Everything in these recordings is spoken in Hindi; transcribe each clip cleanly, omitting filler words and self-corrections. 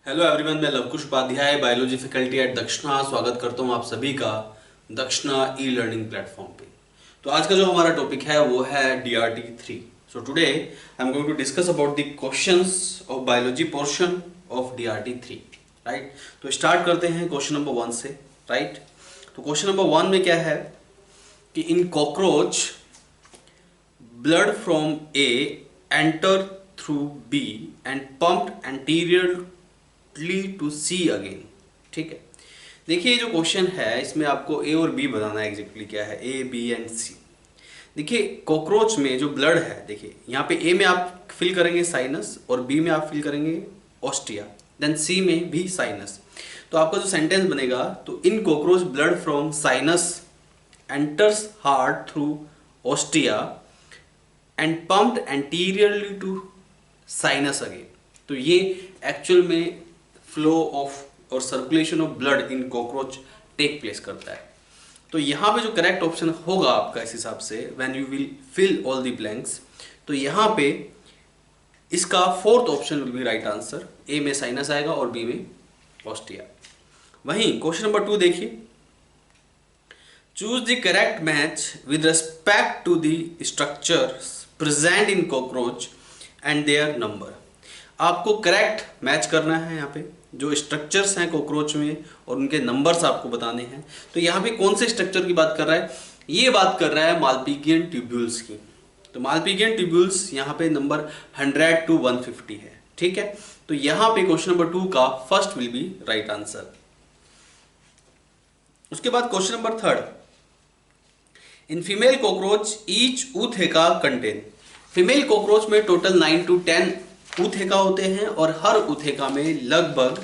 हेलो एवरीवन, मैं Lavkush Upadhyay biology faculty at Dakshana स्वागत करता हूं आप सभी का दक्षिणा ई लर्निंग प्लेटफॉर्म पे। तो आज का जो हमारा टॉपिक है वो है DRT 3। So today I am going to discuss about the questions of biology portion of DRT 3। Right, तो स्टार्ट करते हैं क्वेश्चन नंबर 1 से। राइट, तो क्वेश्चन नंबर 1 में क्या है कि इन cockroach blood from A enter through B and pumped anteriorly to C again। ठीक है, देखिए ये जो क्वेश्चन है इसमें आपको ए और बी बताना है एग्जैक्टली क्या है, ए बी एंड सी। देखिए कॉकरोच में जो ब्लड है, देखिए यहाँ पे ए में आप फिल करेंगे साइनस और बी में आप फिल करेंगे ऑस्टिया, देन सी में भी साइनस। तो आपका जो सेंटेंस बनेगा, तो in cockroach blood from sinus enters heart through ostia and pumped anteriorly to sinus again. तो ये एक्चुअल में फ्लो ऑफ और circulation of blood in cockroach take place करता है। तो यहाँ पे जो करेक्ट ऑप्शन होगा आपका इस हिसाब से, when you will fill all the blanks, तो यहाँ पे इसका fourth option will be right answer. A में साइनस आएगा और बी में ऑस्टिया। वहीं क्वेश्चन नंबर 2 देखिए, choose the correct match with respect to the structures present in cockroach and their number। आपको करेक्ट मैच करना है यहाँ पे जो स्ट्रक्चर्स हैं कॉकरोच में और उनके नंबर्स आपको बताने हैं। तो यहाँ पे कौन से स्ट्रक्चर की बात कर रहा है, ये बात कर रहा है मालपिगियन ट्यूब्यूल्स की। तो मालपिगियन ट्यूब्यूल्स यहाँ पे नंबर 100 to 150 है। ठीक है, तो यहाँ पे क्वेश्चन नंबर 2 का first will be right answer. उसके बाद question number 3, in female cockroach each ootheca contain. Female cockroach में टोटल 9 to 10 ऊथेका होते हैं और हर ऊथेका में लगभग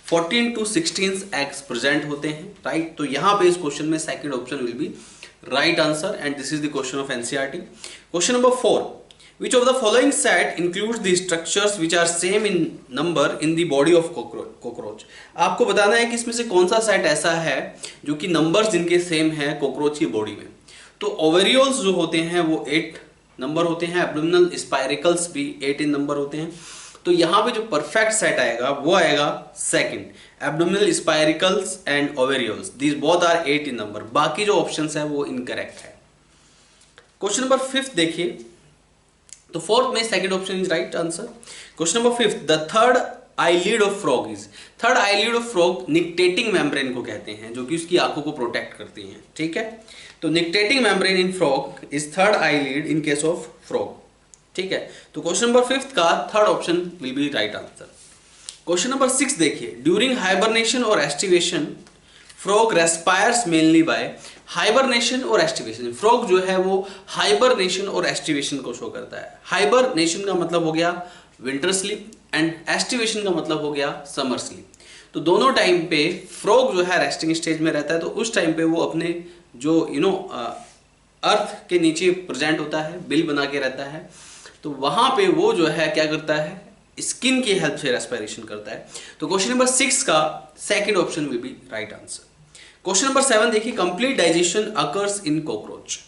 14 to 16 एग्स प्रेजेंट होते हैं। राइट, तो यहाँ पे इस क्वेश्चन में second option will be right answer and this is the question of NCERT. Question number 4, which of the following set includes the structures which are same in number in the body of cockroach। आपको बताना है कि इसमें से कौन सा सेट ऐसा है जो कि नंबर्स जिनके सेम है कॉकरोच की बॉडी में। तो ओवेरियोल्स जो होते हैं वो 8 नंबर होते हैं, एब्डोमिनल स्पाइरिकल्स भी 8 इन नंबर होते हैं। तो यहाँ पे जो परफेक्ट सेट आएगा वो आएगा second, abdominal spiracles and ovarioles, these both are 8 in number. बाकी जो ऑप्शंस है वो इनकरेक्ट है। क्वेश्चन नंबर 5 देखिए, तो फोर्थ में second option is right answer. Question number 5, the third eyelid of frog is. Third eyelid of frog nictitating membrane को कहते हैं जो कि उसकी आंखों को प्रोटेक्ट करती हैं। ठीक है, तो nictitating membrane in frog is third eyelid in case of frog. ठीक है, तो क्वेश्चन नंबर 5 का third option will be right answer. Question number 6 देखिए, ड्यूरिंग हाइबरनेशन और aestivation frog respires mainly by. Hibernation और एस्टिवेशन, फ्रॉग जो है वो हाइबरनेशन और एस्टिवेशन को शो करता है। हाइबरनेशन का मतलब हो गया विंटर स्लीप एंड एस्टिवेशन का मतलब हो गया समर स्लीप। तो दोनों टाइम पे फ्रॉग जो है रेस्टिंग स्टेज में रहता है, तो उस टाइम पे वो अपने जो अर्थ के नीचे प्रेजेंट होता है, बिल बना के रहता है। तो वहां पे वो जो है क्या करता है, स्किन की हेल्प से रेस्पिरेशन करता है। तो क्वेश्चन नंबर 6 का second option will be right answer. Question number 7 देखिए, complete digestion occurs in cockroach.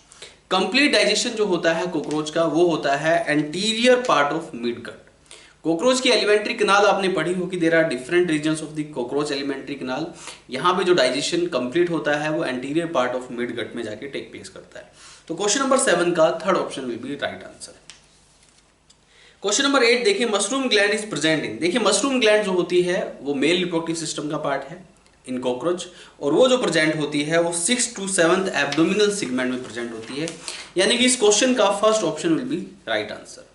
Complete digestion जो होता है कॉकरोच का वो होता है anterior part of mid gut. Cockroach की एलिमेंट्री कनाल आपने पढ़ी होगी, there are different regions of the cockroach alimentary canal. यहाँ पे जो डाइजेशन कंप्लीट होता है वो anterior part of mid gut में जाके टेक प्लेस करता है। तो क्वेश्चन नंबर 7 का third option will be right answer. Question number 8 देखिए, मशरूम ग्लैंड इज प्रेजेंट इन। देखिए मशरूम ग्लैंड जो होती है वो मेल रिप्रोडक्टिव सिस्टम का पार्ट है इन कॉकरोच, और वो जो प्रेजेंट होती है वो 6th to 7th abdominal segment में प्रेजेंट होती है। यानी कि इस क्वेश्चन का first option will be right answer.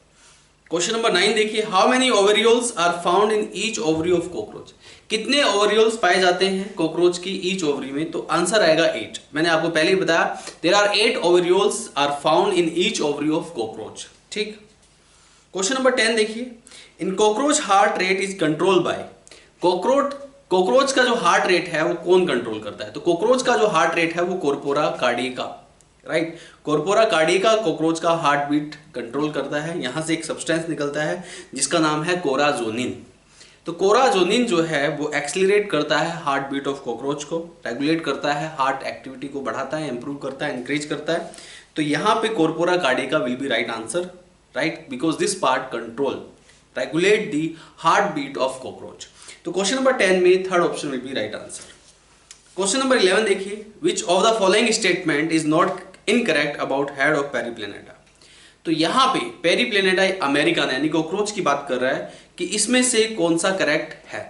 Question number 9 देखिए, how many ovarioles are found in each ovary of cockroach. कितने ओवेरियोल्स पाए जाते हैं कॉकरोच की ईच ओवरी में, तो आंसर आएगा 8। मैंने आपको पहले ही बताया, there are 8 ovarioles are found in each ovary of cockroach. ठीक, क्वेश्चन नंबर 10 देखिए, in cockroach heart rate is control by. Cockroach का जो हार्ट रेट है वो कौन कंट्रोल करता है, तो कॉकरोच का जो हार्ट रेट है वो कॉर्पोरा कार्डिका। राइट, कॉर्पोरा कार्डिका कॉकरोच का हार्ट बीट कंट्रोल करता है। यहां से एक सब्सटेंस निकलता है जिसका नाम है कोराजोनिन। तो कोराजोनिन जो है वो एक्सीलरेट करता है हार्ट बीट ऑफ कॉकरोच को, रेगुलेट करता है हार्ट एक्टिविटी को, बढ़ाता है, इंप्रूव करता है, इंक्रीज करता है। तो यहाँ पे corpora cardiaca will be right answer, right, because this part control regulate the heart beat of cockroach. तो क्वेश्चन नंबर 10 में third option will be right answer. Question number 11 देखिए, which of the following statement is not incorrect about head of Periplaneta. तो यहाँ पे पेरिप्लेनेटा अमेरिकन यानी कॉकरोच की बात कर रहा है कि इसमें से कौन सा करेक्ट है,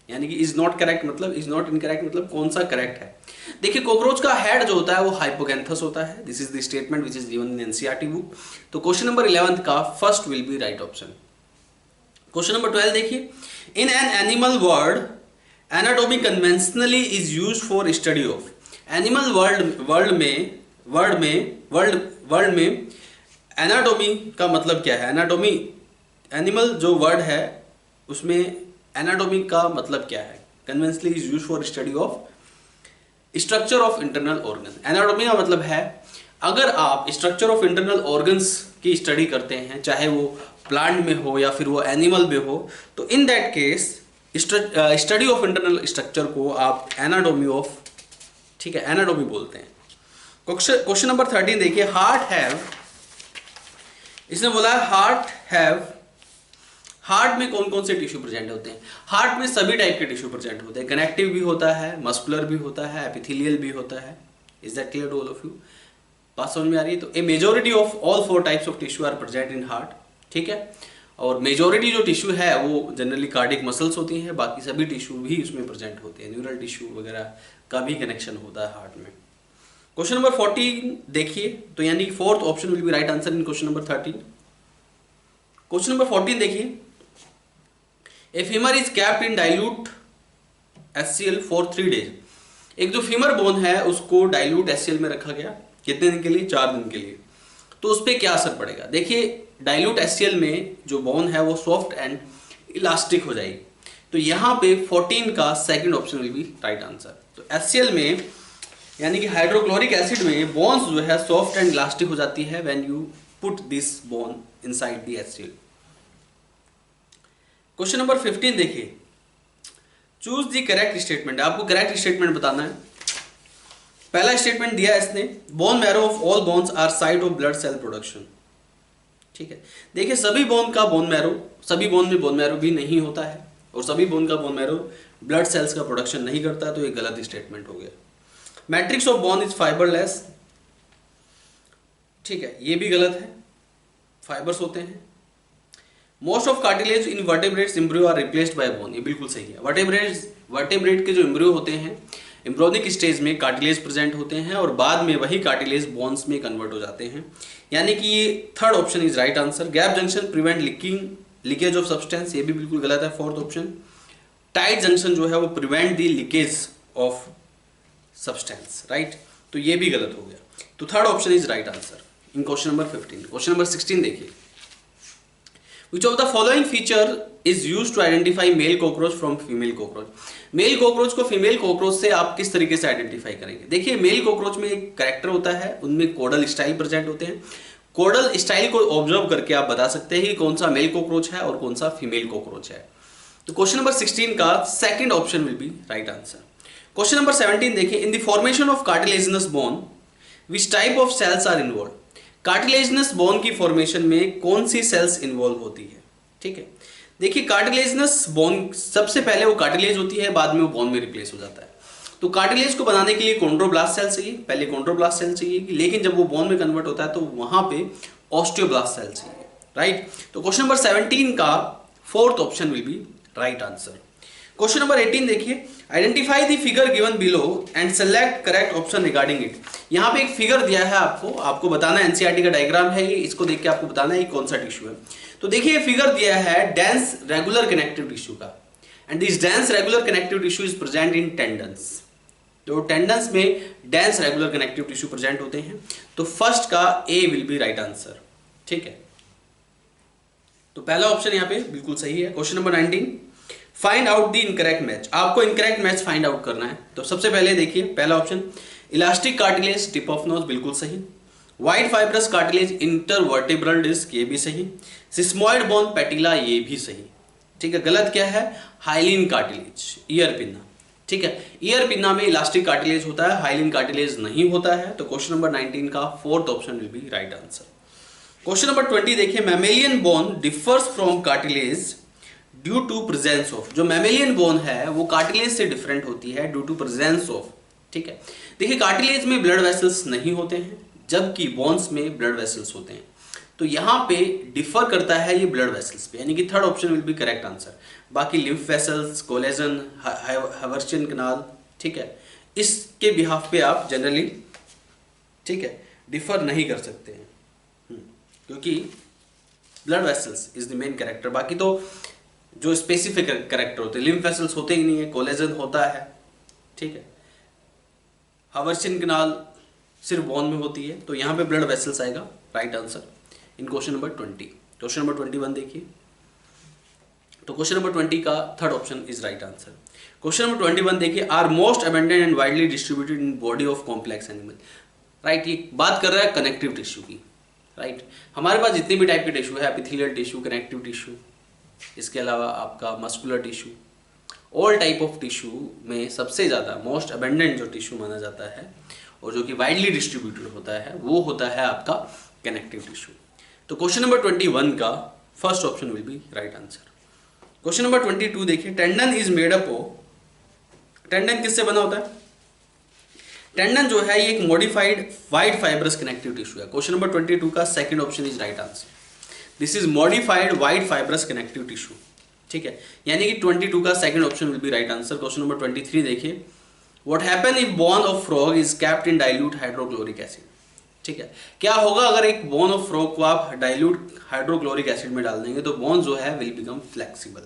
यानी कि इज नॉट करेक्ट मतलब इज नॉट इनकरेक्ट मतलब कौन सा करेक्ट है। देखिए कॉकरोच का हेड जो होता है वो हाइपोकैंथस होता है। This is the statement which is given in NCERT book. तो क्वेश्चन नंबर 11 का first will be right option. Question number 12 देखिए, in an animal world anatomy conventionally is used for study of. Animal world में एनाटॉमी का मतलब क्या है। एनाटॉमी, एनिमल जो वर्ड है उसमें एनाटॉमी का मतलब क्या है। Conventionally is used for study of structure of internal organ. Anatomy का मतलब है अगर आप स्ट्रक्चर ऑफ इंटरनल ऑर्गन्स की स्टडी करते हैं, चाहे वो प्लांट में हो या फिर वो एनिमल में हो, तो in that case study of internal structure को आप एनाटॉमी ऑफ, ठीक है, एनाटॉमी बोलते हैं। क्वेश्चन नंबर 13 देखिए, हार्ट हैव, इसने बोला हार्ट में कौन कौन से टिश्यू प्रेजेंट होते हैं। हार्ट में सभी टाइप के टिश्यू प्रेजेंट होते हैं। कनेक्टिव भी होता है, मस्कुलर भी होता है, एपिथेलियल भी होता है। Is that clear to all of you? बात समझ में आ रही है? तो a majority of all 4 types of tissue are present in heart, ठीक है। और मेजोरिटी जो टिश्यू है वो जनरली कार्डियक मसल्स होती हैं, बाकी सभी टिश्यू भी उसमें प्रेजेंट होते हैं। न्यूरल टिश्यू वगैरह का भी कनेक्शन होता है हार्ट में। क्वेश्चन नंबर 14 देखिए, तो यानी fourth option will be right answer in question number 13। Question number 14 देखिए, ए femur is capped in dilute HCl for 3 days. एक जो फीमर बोन है उसको डाइल्यूट HCl में रखा गया, कितने दिन के लिए? 4 दिन के लिए। तो उस पर क्या असर पड़ेगा? देखिए डाइल्यूट HCl में जो बोन है वो सॉफ्ट एंड इलास्टिक हो जाएगी। तो यहाँ पे 14 का second option will be right answer. तो HCl में यानी कि हाइड्रोक्लोरिक एसिड में बोन्स जो है सॉफ्ट एंड इलास्टिक हो जाती है when you put this bone inside the HCl। Question number 15 देखिए, चूज द करेक्ट स्टेटमेंट। आपको करेक्ट स्टेटमेंट बताना है। पहला स्टेटमेंट दिया है इसने, bone marrow of all bones are site of blood cell production, ठीक है। देखिए सभी बोन का बोन मैरो, सभी बोन में बोन मैरो भी नहीं होता है और सभी बोन का बोन मैरो ब्लड सेल्स का प्रोडक्शन नहीं करता है, तो ये गलत स्टेटमेंट हो गया। Matrix of bone is fibreless, ठीक है, ये भी गलत है, फाइबर्स होते हैं। Most of cartilage in vertebrates embryo are replaced by bone, ये बिल्कुल सही है। वर्टेब्रेट के जो एम्ब्रियो होते हैं, एम्ब्रियोनिक स्टेज में कार्टिलेज प्रेजेंट होते हैं और बाद में वही कार्टिलेज बोन्स में कन्वर्ट हो जाते हैं, यानी कि ये third option is right answer. Gap junction prevent leakage of substance, ये भी बिल्कुल गलत है, फोर्थ ऑप्शन। टाइट जंक्शन जो है वो prevent the leakage of substance, right, तो ये भी गलत हो गया। तो third option is right answer in question number 15। Question number 16 देखिए, Which of the following feature is used to identify male cockroach from female cockroach? Male cockroach को फीमेल कॉकरोच से आप किस तरीके से आइडेंटिफाई करेंगे? देखिए मेल कॉकरोच में एक कैरेक्टर होता है, उनमें कोडल स्टाइल प्रेजेंट होते हैं। कोडल स्टाइल को ऑब्जर्व करके आप बता सकते हैं कि कौन सा मेल कॉकरोच है और कौन सा फीमेल कॉकरोच है। तो क्वेश्चन नंबर 16 का second option will be right answer. Question number 17 देखिए, in the formation of cartilaginous bone which type of cells are involve? Cartilaginous bone की फॉर्मेशन में कौन सी सेल्स इन्वॉल्व होती है, ठीक है। देखिए कार्टिलेजिनस बोन, सबसे पहले वो कार्टिलेज होती है, बाद में वो बोन में रिप्लेस हो जाता है। तो कार्टिलेज को बनाने के लिए कॉन्ड्रोब्लास्ट सेल चाहिए, पहले कॉन्ड्रोब्लास्ट सेल चाहिए, लेकिन जब वो बोन में कन्वर्ट होता है तो वहां पे ऑस्टियोब्लास्ट सेल चाहिए, राइट। तो क्वेश्चन नंबर 17 का fourth option will be right answer. Question number 18 देखिए, identify the figure given below and select correct option regarding it. यहाँ पे एक फिगर दिया है आपको बताना है, एनसीईआरटी का डायग्राम है ये, इसको देख के आपको बताना है कौन सा टिश्यू है। तो देखिए ये फिगर दिया है डेंस रेगुलर कनेक्टिव टिश्यू का, and this dense regular connective tissue is present in tendons. तो टेंडन्स में dense regular connective tissue present होते हैं, तो फर्स्ट का ए विल बी राइट आंसर, ठीक है। तो पहला ऑप्शन यहाँ पे बिल्कुल सही है। Question number 19, find out the incorrect match. आपको इनकरेक्ट मैच फाइंड आउट करना है। तो सबसे पहले देखिए पहला option, elastic cartilage tip of nose, बिल्कुल सही। Wide fibrous cartilage intervertebral disc, ये भी सही। सिस्मोइड बोन पैटिला, ये भी सही, ठीक है। गलत क्या है? हाइलिन कार्टिलेज, ईयर पिन्ना, ठीक है। ईयर पिन्ना में इलास्टिक कार्टिलेज होता है, हाइलिन कार्टिलेज नहीं होता है। तो क्वेश्चन नंबर 19 का fourth option will be right answer. Question number 20 देखिए, mammalian bone differs from cartilage due to presence of, जो मैमेलियन बोन है वो कार्टिलेज से डिफरेंट होती है ड्यू टू प्रेजेंस ऑफ, ठीक है। देखिए कार्टिलेज में ब्लड वेसल्स नहीं होते हैं, जबकि बोन्स में ब्लड वेसल्स होते हैं। तो यहाँ पे डिफर करता है ये ब्लड वेसल्स पे, यानी कि third option will be correct answer. बाकी lymph vessels, collagen, Haversian canal, ठीक है, इसके बिहाफ पे आप जनरली, ठीक है, डिफर नहीं कर सकते हैं, क्योंकि blood vessels is the main character. बाकी तो जो स्पेसिफिक कैरेक्टर होते हैं, लिम्फ वेसल्स होते ही नहीं है, कोलेजन होता है, ठीक है, हैवर्शियन कैनाल सिर्फ बोन में होती है, तो यहाँ पे ब्लड वेसल्स आएगा right answer in question number 20। Question number 21 देखिए, तो क्वेश्चन नंबर 20 का third option is right answer. Question number 21 देखिए, are most abundant and widely distributed in body of complex animal, right. ये बात कर रहा है कनेक्टिव टिश्यू की, राइट। हमारे पास जितने भी टाइप के टिश्यू है, एपिथेलियल टिश्यू, कनेक्टिव टिश्यू, इसके अलावा आपका muscular tissue, all type of tissue में सबसे ज़्यादा मोस्ट अबंडेंट जो टिश्यू माना जाता है और जो कि वाइडली डिस्ट्रीब्यूटेड होता है वो होता है आपका कनेक्टिव टिश्यू। तो क्वेश्चन नंबर 21 का first option will be right answer. Question number 22 देखिए, tendon is made up of, tendon किससे बना होता है? टेंडन जो है ये एक modified wide fibrous connective tissue है। क्वेश्चन नंबर 22 का second option is right answer. This is modified wide fibrous connective tissue, ठीक है, यानी कि 22 का second option will be right answer. Question number 23 देखिए, what happen if bone of frog is kept in dilute hydrochloric acid, ठीक है, क्या होगा अगर एक बोन ऑफ फ्रॉग को आप डाइल्यूट हाइड्रोक्लोरिक एसिड में डाल देंगे तो बोन जो है विल बिकम फ्लेक्सिबल,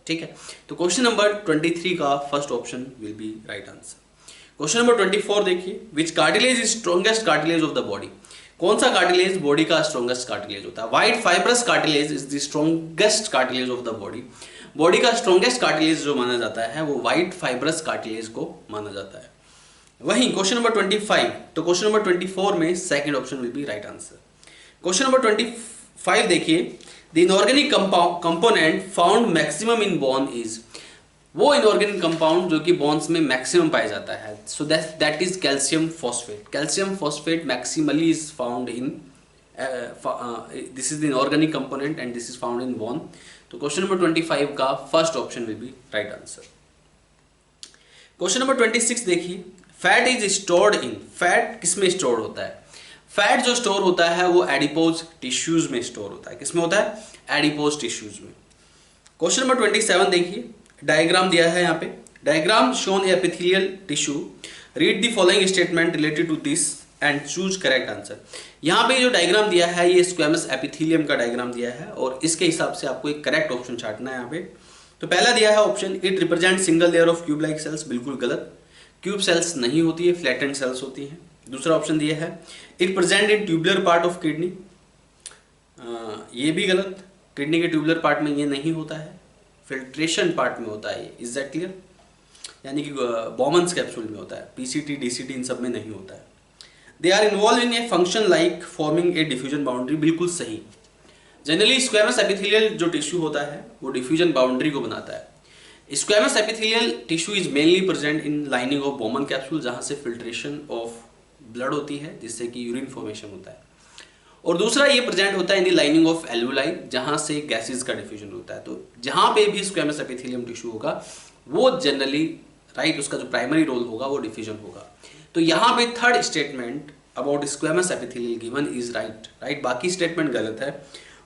ठीक है। तो क्वेश्चन नंबर 23 का first option will be right answer. Question number 24 देखिए, which cartilage is strongest cartilage of the body, कौन सा कार्टिलेज बॉडी का स्ट्रॉन्गेस्ट कार्टिलेज होता है? White fibrous cartilage is the strongest cartilage of the body. Body का स्ट्रॉन्गेस्ट कार्टिलेज जो माना जाता है वो वाइड फाइब्रस कार्टिलेज को माना जाता है। वहीं क्वेश्चन नंबर 25, तो क्वेश्चन नंबर 24 में second option will be right answer. Question number 25 देखिए, the inorganic component found maximum in bone is, वो इनऑर्गेनिक कंपाउंड जो कि बोन्स में मैक्सिमम पाया जाता है, so that is calcium phosphate. Calcium phosphate maximally is found in, this is the inorganic component and this is found in bone. तो क्वेश्चन नंबर 25 का first option will be right answer. Question number 26 देखिए, fat is stored in, fat किसमें स्टोर होता है? फैट जो स्टोर होता है वो एडिपोज टिश्यूज में स्टोर होता है। किसमें होता है? एडिपोज टिश्यूज में। क्वेश्चन नंबर 27 देखिए, डायग्राम दिया है यहाँ पे, diagram shown epithelial tissue, read the following statement related to this and choose correct answer. यहाँ पे जो डायग्राम दिया है ये स्क्वेमस एपिथेलियम का डायग्राम दिया है और इसके हिसाब से आपको एक करेक्ट ऑप्शन छांटना है यहाँ पे। तो पहला दिया है option, it represent single layer of cube like cells, बिल्कुल गलत, क्यूब सेल्स नहीं होती है, फ्लैटेंड सेल्स होती हैं। दूसरा ऑप्शन दिया है, it present in tubular part of kidney, ये भी गलत, किडनी के ट्यूबुलर पार्ट में ये नहीं होता है, फिल्ट्रेशन पार्ट में होता है। Is that clear? यानी कि बॉमन्स कैप्सूल में होता है, पीसीटी डीसीटी इन सब में नहीं होता है। They are involve in a function like forming a diffusion boundary, बिल्कुल सही। जनरली स्क्वेमस एपिथेलियल जो टिश्यू होता है वो डिफ्यूजन बाउंड्री को बनाता है। Squamous epithelial tissue is mainly present in lining of Bowman capsule, जहाँ से फिल्ट्रेशन ऑफ ब्लड होती है जिससे कि यूरिन फॉर्मेशन होता है। और दूसरा ये प्रेजेंट होता है इन द लाइनिंग ऑफ एल्वुलाई, जहाँ से गैसेस का डिफ्यूजन होता है। तो जहाँ पे भी स्क्वेमस एपिथेलियम टिश्यू होगा वो जनरली राइट, उसका जो प्राइमरी रोल होगा वो डिफ्यूजन होगा। तो यहाँ पे third statement about squamous epithelial given is right, बाकी स्टेटमेंट गलत है।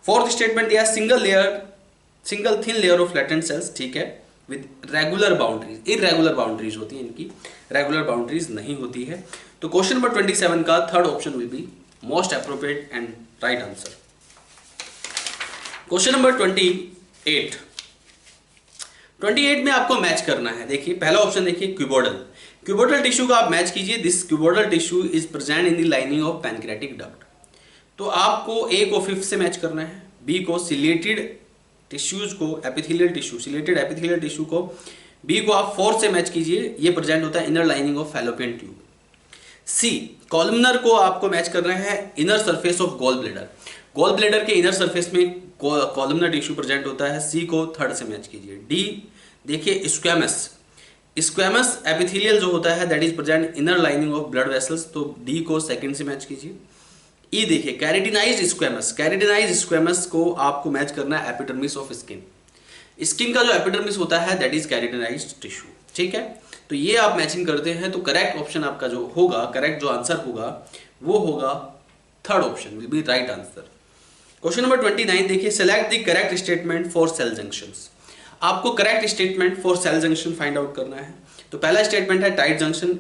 फोर्थ स्टेटमेंट दिया single thin layer of latent cells, ठीक है, with regular boundaries, irregular boundaries होती है इनकी, रेगुलर बाउंड्रीज नहीं होती है। तो क्वेश्चन नंबर 27 का third option will be most appropriate and right answer. Question number 28 में आपको मैच करना है। देखिए पहला ऑप्शन देखिए, क्यूबोडल टिश्यू का आप मैच कीजिए। This cuboidal tissue is present in the lining of pancreatic duct. तो आपको ए को फिफ्थ से मैच करना है, बी को सिलेटेड टिश्यूज को epithelial tissue, chelated epithelial tissue को, बी को आप फोर्थ से मैच कीजिए, ये प्रेजेंट होता है inner lining of fallopian tube. C columnar को आपको मैच करना है inner surface of gall bladder, gall bladder के इनर सरफेस में कॉलमनर टिश्यू प्रेजेंट होता है, सी को थर्ड से मैच कीजिए। डी देखिए स्क्वेमस एपिथेलियल जो होता है that is present inner lining of blood vessels, तो डी को सेकंड से मैच कीजिए। ई देखिए कैरेटिनाइज्ड स्क्वेमस को आपको मैच करना है एपिडर्मिस ऑफ स्किन, स्किन का जो एपिडर्मिस होता है दैट इज केराटिनाइज्ड टिश्यू, ठीक है। तो ये आप मैचिंग करते हैं तो करेक्ट ऑप्शन आपका जो होगा, करेक्ट जो आंसर होगा वो होगा third option will be right answer. Question number 29 देखिए, select the correct statement for cell junctions. आपको correct statement for cell junction find out करना है। तो पहला स्टेटमेंट है टाइट जंक्शन।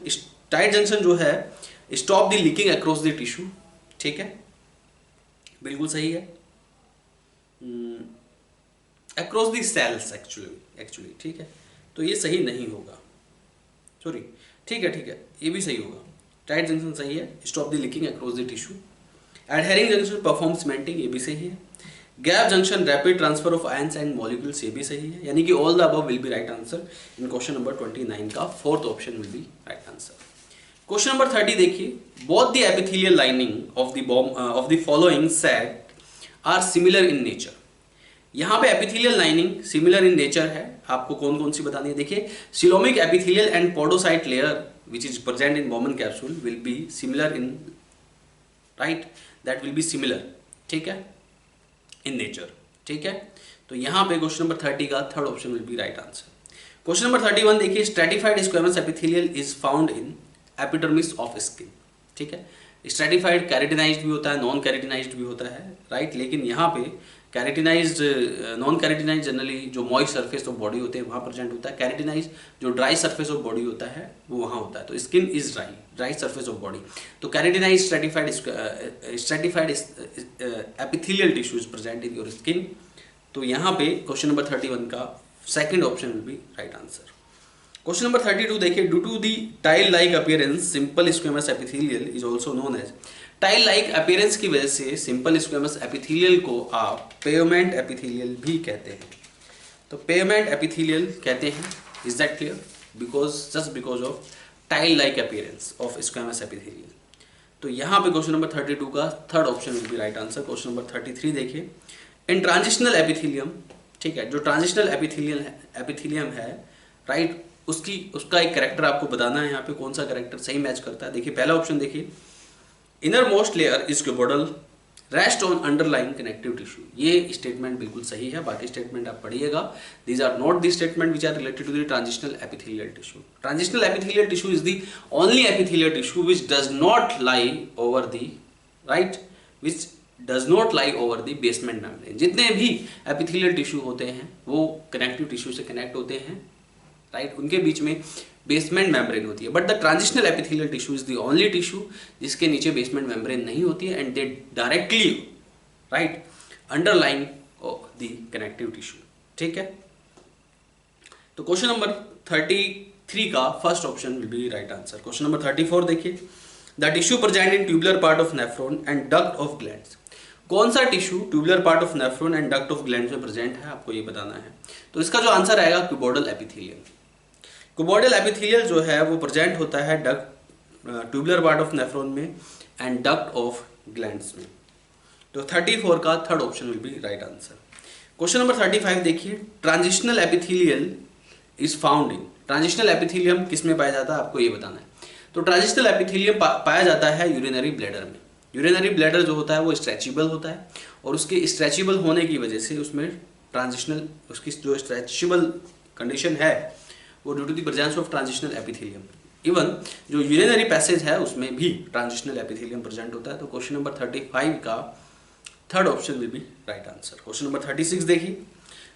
टाइट जंक्शन जो है stop the leaking across the tissue, ठीक है, बिल्कुल सही है। अक्रॉस द सेल्स एक्चुअली ठीक है, तो ये सही नहीं होगा, सॉरी, ठीक है, ये भी सही होगा। टाइट जंक्शन सही है, stop the leaking across the tissue. Adhering junction perform cementing, ये भी सही है। Gap junction rapid transfer of ions and molecules, ये भी सही है। यानी कि all the above will be right answer in question number 29 का fourth option will be right answer. Question number 30 देखिए, both the epithelial lining of the following set are similar in nature. यहाँ पे epithelial lining similar in nature है, आपको कौन कौन सी बतानी है। देखिए, coelomic epithelial and podocyte layer which is present in Bowman capsule will be similar in, right, that will be similar, ठीक है, इन नेचर, ठीक है। तो यहाँ पे क्वेश्चन नंबर 30 का third option will be right answer. Question number 31 देखिए, stratified squamous epithelial is found in epidermis of skin, ठीक है। स्ट्रेटिफाइड कैरेटिनाइज्ड भी होता है, नॉन कैरेटिनाइज्ड भी होता है, राइट, लेकिन यहाँ पे कैरेटिनाइज्ड, नॉन कैरेटिनाइज्ड जनरली जो मॉइस्ट सरफेस ऑफ बॉडी होते हैं वहाँ प्रेजेंट होता है। कैरेटिनाइज्ड जो ड्राई सरफेस ऑफ बॉडी होता है वो वहाँ होता है। तो skin is dry surface of body. तो keratinised stratified epithelial tissue is present in your skin. तो यहाँ पे क्वेश्चन नंबर 31 का second option will be right answer. Question number 32 देखिए, due to the tile like appearance simple squamous epithelial is also known as. Tile like appearance की वजह से सिंपल स्क्वेमस एपिथेलियल को आप पेवमेंट एपिथेलियल भी कहते हैं। तो पेवमेंट एपिथेलियल कहते हैं, is that clear, just because of tile like appearance of squamous epithelial. तो यहाँ पे क्वेश्चन नंबर 32 का third option will be right answer. Question number 33 देखिए, इन ट्रांजिशनल एपिथेलियम, ठीक है, जो ट्रांजिशनल एपिथेलियम है, राइट, उसका एक कैरेक्टर आपको बताना है। यहाँ पे कौन सा कैरेक्टर सही मैच करता है। देखिए पहला ऑप्शन देखिए, inner most layer is cuboidal rest on underlying connective tissue. ये स्टेटमेंट बिल्कुल सही है, बाकी स्टेटमेंट आप पढ़िएगा। These are not the statement which are related to the transitional epithelial tissue. Transitional epithelial tissue is the only epithelial tissue which does not lie over the, right, which does not lie over the basement membrane. जितने भी एपिथेलियल टिश्यू होते हैं वो कनेक्टिव टिश्यू से कनेक्ट होते हैं, राइट, उनके बीच में बेसमेंट मेम्ब्रेन होती है। But the transitional epithelial tissue is the only tissue जिसके नीचे बेसमेंट मेम्ब्रेन नहीं होती है and they directly, right, underlying the connective tissue, ठीक है। तो क्वेश्चन नंबर 33 का first option will be right answer. Question number 34 देखिए, the tissue present in tubular part of nephron and duct of glands. कौन सा tissue tubular part of nephron and duct of glands में प्रेजेंट है, आपको ये बताना है। तो इसका जो आंसर आएगा क्यूबोइडल एपिथेलियल। क्यूबोइडल एपिथेलियल जो है वो प्रेजेंट होता है ट्यूबुलर पार्ट ऑफ नेफ्रॉन में एंड डक्ट ऑफ ग्लैंड्स में। तो 34 का third option will be right answer. Question number 35 देखिए, transitional epithelial is found in. Transitional epithelium किस में पाया जाता है, आपको ये बताना है। तो ट्रांजिशनल एपिथेलियम पाया जाता है यूरिनरी ब्लैडर में। यूरिनरी ब्लैडर जो होता है वो स्ट्रेचेबल होता है और उसके स्ट्रेचेबल होने की वजह से उसमें ट्रांजिशनल, उसकी जो स्ट्रेचेबल कंडीशन है वो due to the presence of transitional epithelium. Even जो यूरिनरी पैसेज है उसमें भी ट्रांजिशनल एपिथेलियम प्रेजेंट होता है। तो क्वेश्चन नंबर 35 का third option will be right answer. Question number 36 देखिए,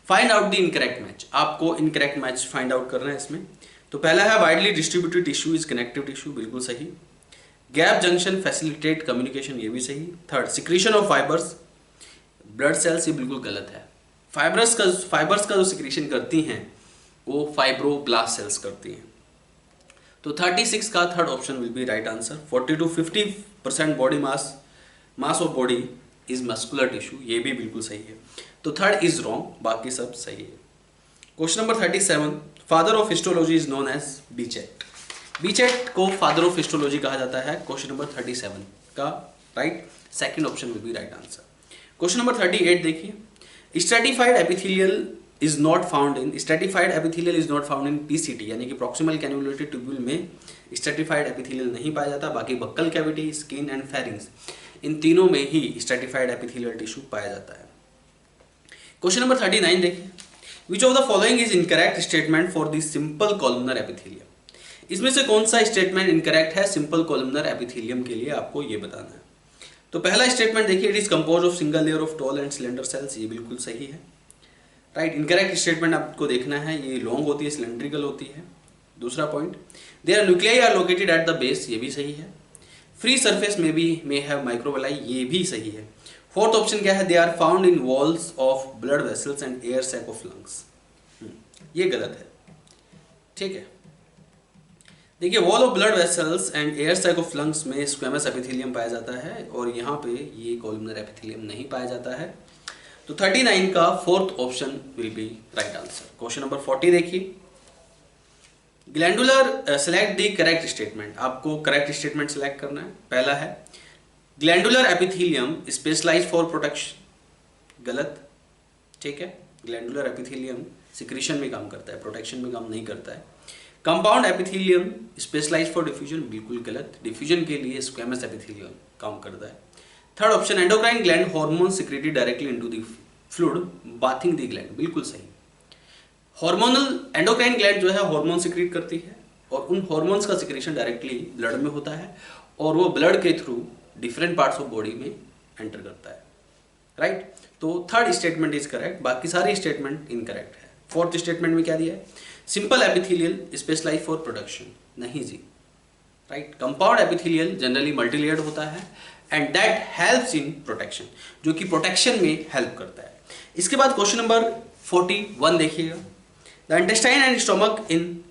find out the incorrect match. आपको इनकरेक्ट मैच फाइंड आउट करना है इसमें। तो पहला है widely distributed tissue is connective tissue, बिल्कुल सही। गैप जंक्शन फैसिलिटेट कम्युनिकेशन, ये भी सही। Third, secretion of fibres blood cells, ये बिल्कुल गलत है। फाइबर्स का जो सिक्रीशन करती हैं वो फाइब्रोब्लास्ट सेल्स करती हैं। तो 36 का third option will be right answer. 40 to 50% body mass of body is muscular tissue, ये भी बिल्कुल सही है। तो थर्ड इज रॉन्ग, बाकी सब सही है। Question number 37, father of histology is known as Bichat. Bichat को फादर ऑफ हिस्टोलॉजी कहा जाता है। क्वेश्चन नंबर 37 का right second option will be right answer. Question number 38 देखिए, stratified epithelial is not found in. Stratified epithelial is not found in PCT, यानी कि प्रॉक्सिमल कैन्युलेटेड ट्यूब्यूल में स्ट्रेटिफाइड एपिथेलियल नहीं पाया जाता। बाकी buccal cavity, skin and pharynx, इन तीनों में ही स्ट्रेटिफाइड एपिथेलियल टिश्यू पाया जाता है। क्वेश्चन नंबर 39 देखिए, which of the following is incorrect statement for the simple columnar epithelium. इसमें से कौन सा स्टेटमेंट इनकरेक्ट है सिंपल कॉलमनर एपिथेलियम के लिए, आपको ये बताना है। तो पहला स्टेटमेंट देखिए, it is compose of single layer of tall and cylinder cells, ये बिल्कुल सही है, राइट। इनकरेक्ट स्टेटमेंट आपको देखना है, ये लॉन्ग होती है, सिलेंड्रिकल होती है। दूसरा point, their nuclei are located at the base, ये भी सही है। फ्री सरफेस में भी मे हैव माइक्रोवेलाई, ये भी सही है। फोर्थ ऑप्शन क्या है, they are found in walls of blood vessels and air sac of lungs, ये गलत है, ठीक है। देखिए, wall of blood vessels and air sac of lungs में स्क्वेमस एपिथेलियम पाया जाता है और यहाँ पे ये कॉलमनर एपिथेलियम नहीं पाया जाता है। तो 39 का fourth option will be right answer. Question number 40 देखिए, glandular select the correct statement, आपको करेक्ट स्टेटमेंट सेलेक्ट करना है। पहला है glandular epithelium specialised for protection, गलत, ठीक है। ग्लैंडुलर एपिथेलियम सिक्रीशन में काम करता है, प्रोटेक्शन में काम नहीं करता है। Compound epithelium specialised for diffusion, बिल्कुल गलत, डिफ्यूजन के लिए स्क्वेमस एपिथेलियम काम करता है। Third option, endocrine gland hormone secreted directly into the fluid bathing the gland, बिल्कुल सही। हार्मोनल एंडोक्राइन ग्लैंड जो है हार्मोन सिक्रेट करती है और उन हार्मोन्स का सिक्रेशन डायरेक्टली ब्लड में होता है और वो ब्लड के through different parts of body में एंटर करता है, राइट। तो थर्ड स्टेटमेंट इज करेक्ट, बाकी सारी स्टेटमेंट इनकरेक्ट है। फोर्थ स्टेटमेंट में क्या दिया है, simple epithelial specialised for production, नहीं जी, right. Compound epithelial generally multilayered होता है and that helps in protection, जो कि प्रोटेक्शन में हेल्प करता है। इसके बाद क्वेश्चन नंबर 41 देखिएगा, the intestine and stomach in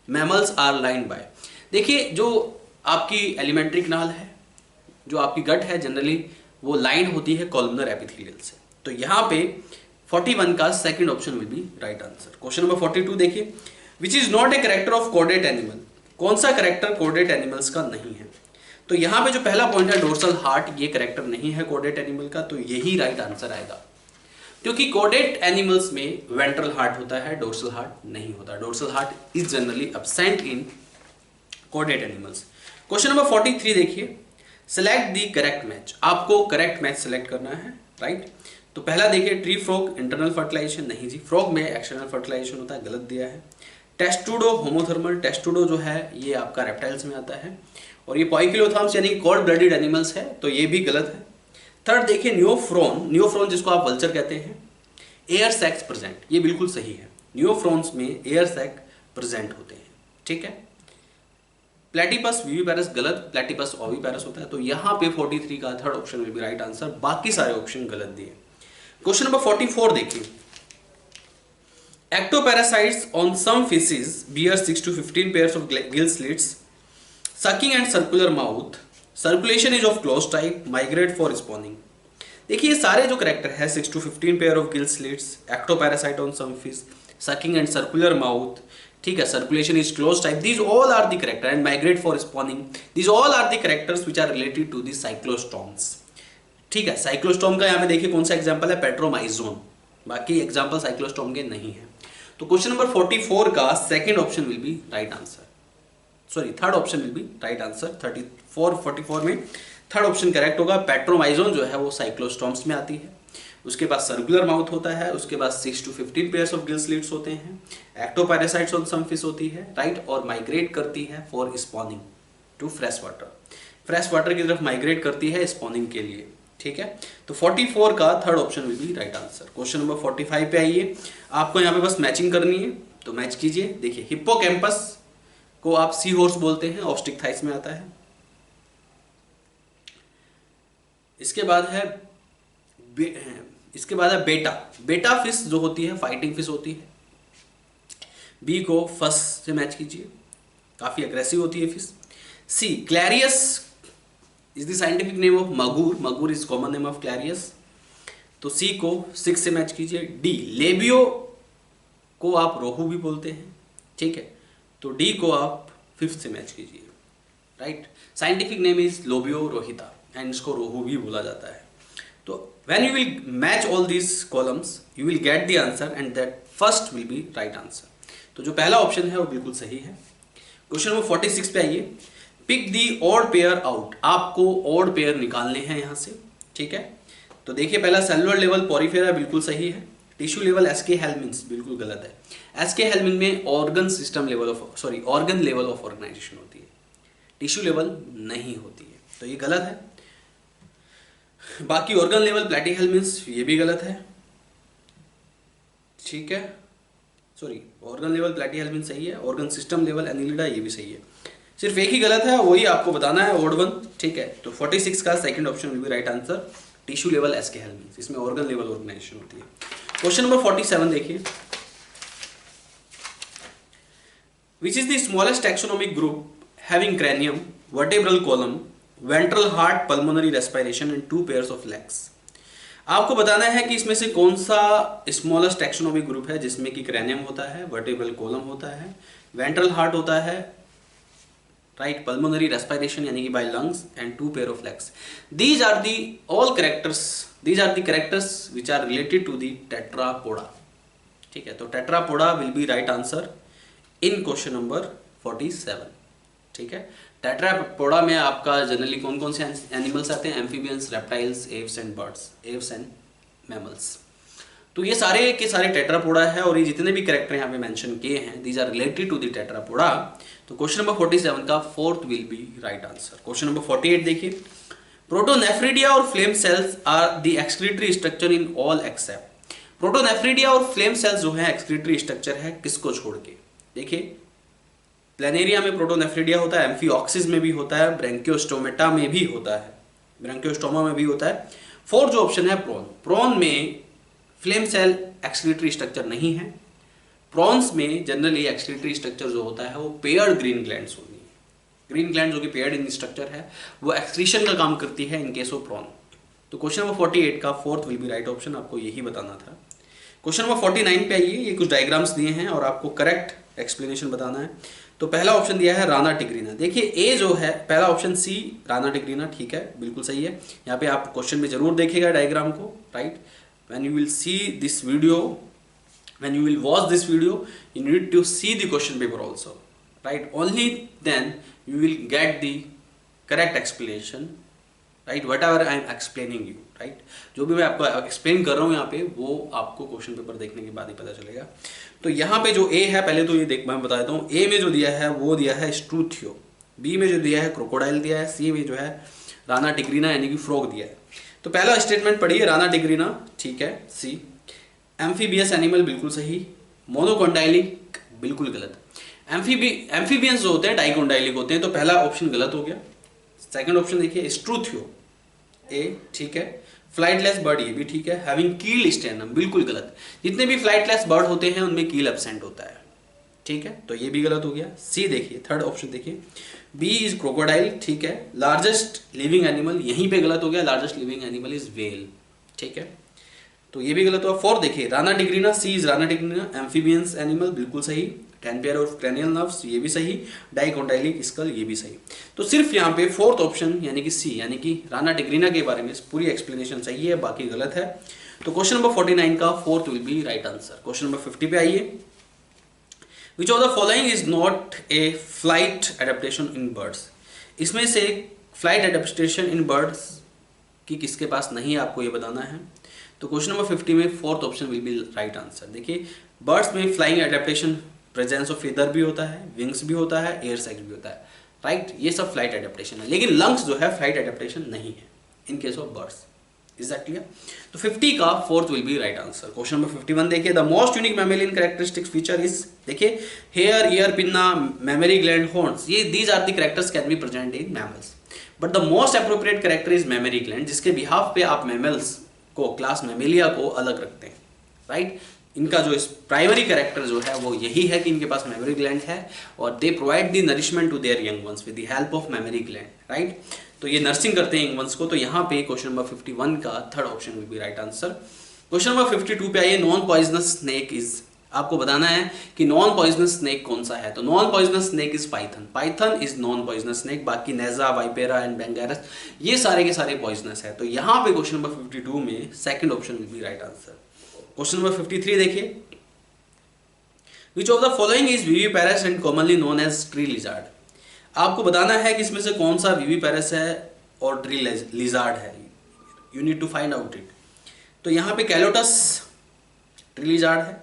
mammals are lined by. देखिए, जो आपकी एलिमेंट्री कैनाल है, जो आपकी गट है, जनरली वो लाइन होती है कॉलमनर एपिथेलियल से। तो यहाँ पे 41 का second option will be right answer. Question number 42 देखिए, which is not a character of chordate animal, कौन सा करेक्टर कॉर्डेट एनिमल्स का नहीं है। तो यहाँ पे जो पहला पॉइंट है डोर्सल हार्ट, ये करेक्टर नहीं है कॉर्डेट एनिमल का, तो यही राइट आंसर आएगा, क्योंकि कॉर्डेट एनिमल्स में वेंट्रल हार्ट होता है, डोर्सल हार्ट नहीं होता। Dorsal heart is generally absent in chordate animals. Question number 43 देखिए, सेलेक्ट द करेक्ट मैच, आपको करेक्ट मैच सेलेक्ट करना है, राइट। तो पहला देखिए, ट्री फ्रॉग इंटरनल फर्टिलाइजेशन, नहीं जी, फ्रॉग में एक्सटर्नल फर्टिलाइजेशन होता है, गलत दिया है। टेस्टुडो होमोथर्मल, टेस्टुडो जो है ये आपका रेप्टाइल्स में आता है और ये पॉइकिलोथर्म्स यानी कोल्ड ब्लडेड एनिमल्स है, तो ये भी गलत है। थर्ड देखिए, नियोफ्रॉन, नियोफ्रॉन जिसको आप वल्चर कहते हैं, एयर सैक्स प्रेजेंट, ये बिल्कुल सही है, नियोफ्रॉन्स में एयर सैक प्रेजेंट होते हैं, ठीक है। प्लेटिपस विविपेरस, गलत, प्लेटिपस ओविपेरस होता है। तो यहाँ पे 43 का third option will be right answer, बाकी सारे ऑप्शन गलत दिए। क्वेश्चन नंबर 44 देखिए, ectoparasaits on some fishes bear 6 to 15 pairs of gill slits, sucking and circular mouth, circulation is of closed type, migrate for spawning। देखिए, ये सारे जो करेक्टर है 6 to 15 pair of gill slits, ectoparasite on some fish, sucking and circular mouth, ठीक है, circulation is closed type, these all are the character and migrate for spawning, these all are the characters which are related to the cyclostomes, ठीक है। साइक्लोस्टॉम का यहाँ पे देखिए कौन सा एग्जांपल है, पेट्रोमाइजोन, बाकी एग्जांपल साइक्लोस्टॉम के नहीं है। तो क्वेश्चन नंबर 44 का second option will be right answer, sorry third option will be right answer. 44 में थर्ड ऑप्शन करेक्ट होगा। पेट्रोमाइजोन जो है वो साइक्लोस्टॉम्स में आती है, उसके बाद सर्कुलर माउथ होता है, उसके बाद 6 to 15 pairs of gill slits होते हैं, एक्टोपैरासाइट्स ऑन सम फिश होती है, राइट, और माइग्रेट करती है for spawning to fresh water, fresh water की तरफ माइग्रेट करती है स्पॉनिंग के लिए, ठीक है। तो 44 का third option will be right answer. Question number 45 पे आइए, आपको यहाँ पे बस मैचिंग करनी है, तो मैच कीजिए। देखिए, हिप्पोकैम्पस को आप सी हॉर्स बोलते हैं, ऑस्टिक थाइस में आता है। इसके बाद है बेटा, बेटा फिश जो होती है फाइटिंग फिश होती है। बी को फर्स्ट से मैच कीजिए, काफी अग्रेसिव होती है fish. C, Clarias is the scientific name of magur, magur is common name of Clarias, तो सी को 6 से मैच कीजिए। डी, लेबियो को आप रोहू भी बोलते हैं, ठीक है, तो डी को आप 5th से मैच कीजिए, right. Scientific name is Labeo rohita and इसको रोहू भी बोला जाता है। तो when you will match all these columns you will get the answer and that first will be right answer. तो जो पहला ऑप्शन है वो बिल्कुल सही है। क्वेश्चन नंबर 46 पे आइए, pick the odd pair out, आपको ऑड पेयर निकालने हैं यहाँ से, ठीक है। तो देखिए, पहला सेलुलर लेवल पॉरीफेरा बिल्कुल सही है, टिश्यू लेवल एसके हेल्मिन्स बिल्कुल गलत है। एसके हेल्मिन में organ system level of organ level of organisation होती है, टिश्यू लेवल नहीं होती है, तो ये गलत है। बाकी ऑर्गन लेवल प्लेटी हेल्मिन्स ये भी गलत है, ठीक है, सॉरी ऑर्गन लेवल प्लेटी हेल्मिन सही है, ऑर्गन सिस्टम लेवल एनिलिडा ये भी सही है, सिर्फ एक ही गलत है, वही आपको बताना है, ओड वन, ठीक है। तो 46 का second option will be right answer, tissue level aschelminthes, इसमें ऑर्गन लेवल ऑर्गेनाइजेशन होती है। क्वेश्चन नंबर 47 देखिए, which is the smallest taxonomic group having cranium, vertebral column, ventral heart, pulmonary respiration and 2 pairs of legs। आपको बताना है कि इसमें से कौन सा स्मॉलेस्ट टैक्सोनॉमिक ग्रुप है जिसमें कि क्रैनियम होता है, वर्टेब्रल कॉलम होता है, वेंट्रल हार्ट होता है, राइट, पल्मोनरी रेस्पिरेशन यानी कि by lungs and 2 pair of legs. These are the all characters, these are the characters which are related to the Tetrapoda, ठीक है। तो Tetrapoda will be right answer in question number 47, ठीक है। टेट्रापोडा में आपका जनरली कौन कौन से एनिमल्स आते हैं, amphibians, reptiles, Aves and birds, Aves and mammals. तो ये सारे के सारे टेट्रापोडा है और ये जितने भी कैरेक्टर यहाँ पे मेंशन किए हैं these are related to the Tetrapoda. तो क्वेश्चन नंबर 47 का fourth will be right answer. Question number 48 देखिए, प्रोटोनेफ्रिडिया और flame cells are the excretory structure in all except. Protonephridia और फ्लेम सेल्स जो है एक्सक्रीटरी स्ट्रक्चर है किसको छोड़ के, देखिए प्लेनेरिया में प्रोटोनेफ्रिडिया होता है, एम्फिऑक्सिस में भी होता है, ब्रैंकियोस्टोमेटा में भी होता है, ब्रैंकियोस्टोमा में भी होता है। फोर्थ जो ऑप्शन है प्रॉन, प्रॉन में फ्लेम सेल एक्सक्रीटरी स्ट्रक्चर नहीं है। प्रॉन्स में जनरली एक्सक्रीटरी स्ट्रक्चर जो होता है वो पेयर्ड ग्रीन ग्लैंड्स होती है, ग्रीन ग्लैंड जो कि पेयर्ड इन स्ट्रक्चर है वो एक्सक्रीशन का काम करती है इन केस ऑफ प्रॉन। तो क्वेश्चन नंबर 48 का fourth will be right option, आपको यही बताना था। क्वेश्चन नंबर 49 पे आइए, ये कुछ डायग्राम्स दिए हैं और आपको करेक्ट एक्सप्लेनेशन बताना है। तो पहला ऑप्शन दिया है राना टिग्रीना, देखिए ए जो है पहला ऑप्शन सी राना टिग्रीना, ठीक है, बिल्कुल सही है। यहाँ पे आप क्वेश्चन में जरूर देखेगा डायग्राम को, right. When you will see this video, when you will watch this video, you need to see the question paper also, right? Only then you will get the correct explanation, right? Whatever I am explaining you, right? जो भी मैं आपको एक्सप्लेन कर रहा हूँ यहाँ पे वो आपको क्वेश्चन पेपर देखने के बाद ही पता चलेगा। तो यहाँ पे जो ए है पहले तो ये मैं बता देता हूँ, ए में जो दिया है वो दिया है स्ट्रूथियो, बी में जो दिया है क्रोकोडाइल दिया है, सी में जो है राना टिग्रीना यानी कि फ्रॉग दिया है। तो पहला स्टेटमेंट पढ़िए, राना टिग्रीना, ठीक है, सी। एम्फीबियस एनिमल बिल्कुल सही, मोनोकोंडाइलिक बिल्कुल गलत। एम्फीबियंस जो होते हैं डाइकोंडाइलिक होते हैं, तो पहला ऑप्शन गलत हो गया। सेकंड ऑप्शन देखिए स्ट्रूथियो, ए, ठीक है। फ्लाइटलेस बर्ड ये भी ठीक है। हैविंग कील स्टेर्नम बिल्कुल गलत, जितने भी फ्लाइटलेस बर्ड होते हैं उनमें कील एब्सेंट होता है, ठीक है, तो ये भी गलत हो गया। सी देखिए, थर्ड ऑप्शन देखिए, बी इज क्रोकोडाइल, ठीक है। लार्जेस्ट लिविंग एनिमल यहीं पे गलत हो गया, largest living animal is whale, ठीक है, तो ये भी गलत हुआ। फोर्थ देखिए Rana tigrina, C is Rana tigrina, amphibians animal बिल्कुल सही। 10 पेयर ऑफ क्रेनियल नर्व्स ये भी सही, डाइकोंडाइलिक स्कल ये भी सही। तो सिर्फ यहाँ पे फोर्थ ऑप्शन यानी कि सी यानी कि राना टिग्रीना के बारे में पूरी एक्सप्लेनेशन सही है, बाकी गलत है। तो क्वेश्चन नंबर 49 का fourth will be right answer. Question number 50 पे आइए, Which of the following is not a flight adaptation in birds? इसमें से फ्लाइट एडेप्टेशन इन बर्ड्स की किसके पास नहीं है, आपको ये बताना है। तो क्वेश्चन नंबर 50 में fourth option will be right answer. देखिए बर्ड्स में flying adaptation presence of feather भी होता है, विंग्स भी होता है, एयर सैक्स भी होता है, राइट, ये सब फ्लाइट एडेप्टेशन है, लेकिन लंग्स जो है फ्लाइट एडेप्टेशन नहीं है in case of birds. Is that clear? तो 50 का fourth will be right answer. Question number 51 देखिए, the most unique mammalian characteristics feature is, देखिए hair, ear, pinna, memory gland, horns, ये these are the characters can be present in mammals, but the most appropriate character is memory gland, जिसके बिहाफ पे आप मैमल्स को, क्लास मैमेलिया को अलग रखते हैं, राइट। इनका जो प्राइमरी कैरेक्टर जो है वो यही है कि इनके पास मेमोरी ग्लैंड है और they provide the nourishment to their young ones with the help of memory gland, right. तो ये नर्सिंग करते हैं यंग वंस को। तो यहाँ पे क्वेश्चन नंबर 51 का third option will be right answer. Question number 52 पे आइए, नॉन पॉइजनस स्नेक इज, आपको बताना है कि नॉन पॉइजनस स्नेक कौन सा है। तो non poisonous snake is Python, Python is non poisonous snake, बाकी नेजा, वाइपेरा एंड बेंगेरस ये सारे के सारे पॉइजनस है। तो यहाँ पे क्वेश्चन नंबर 52 में second option will be right answer. Question number 53 देखिए, which of the following is viviparous and commonly known as tree lizard, आपको बताना है कि इसमें से कौन सा विविपैरस है और ट्री लिजार्ड है, you need to find out it. तो यहाँ पे कैलोटस ट्री लिजार्ड है?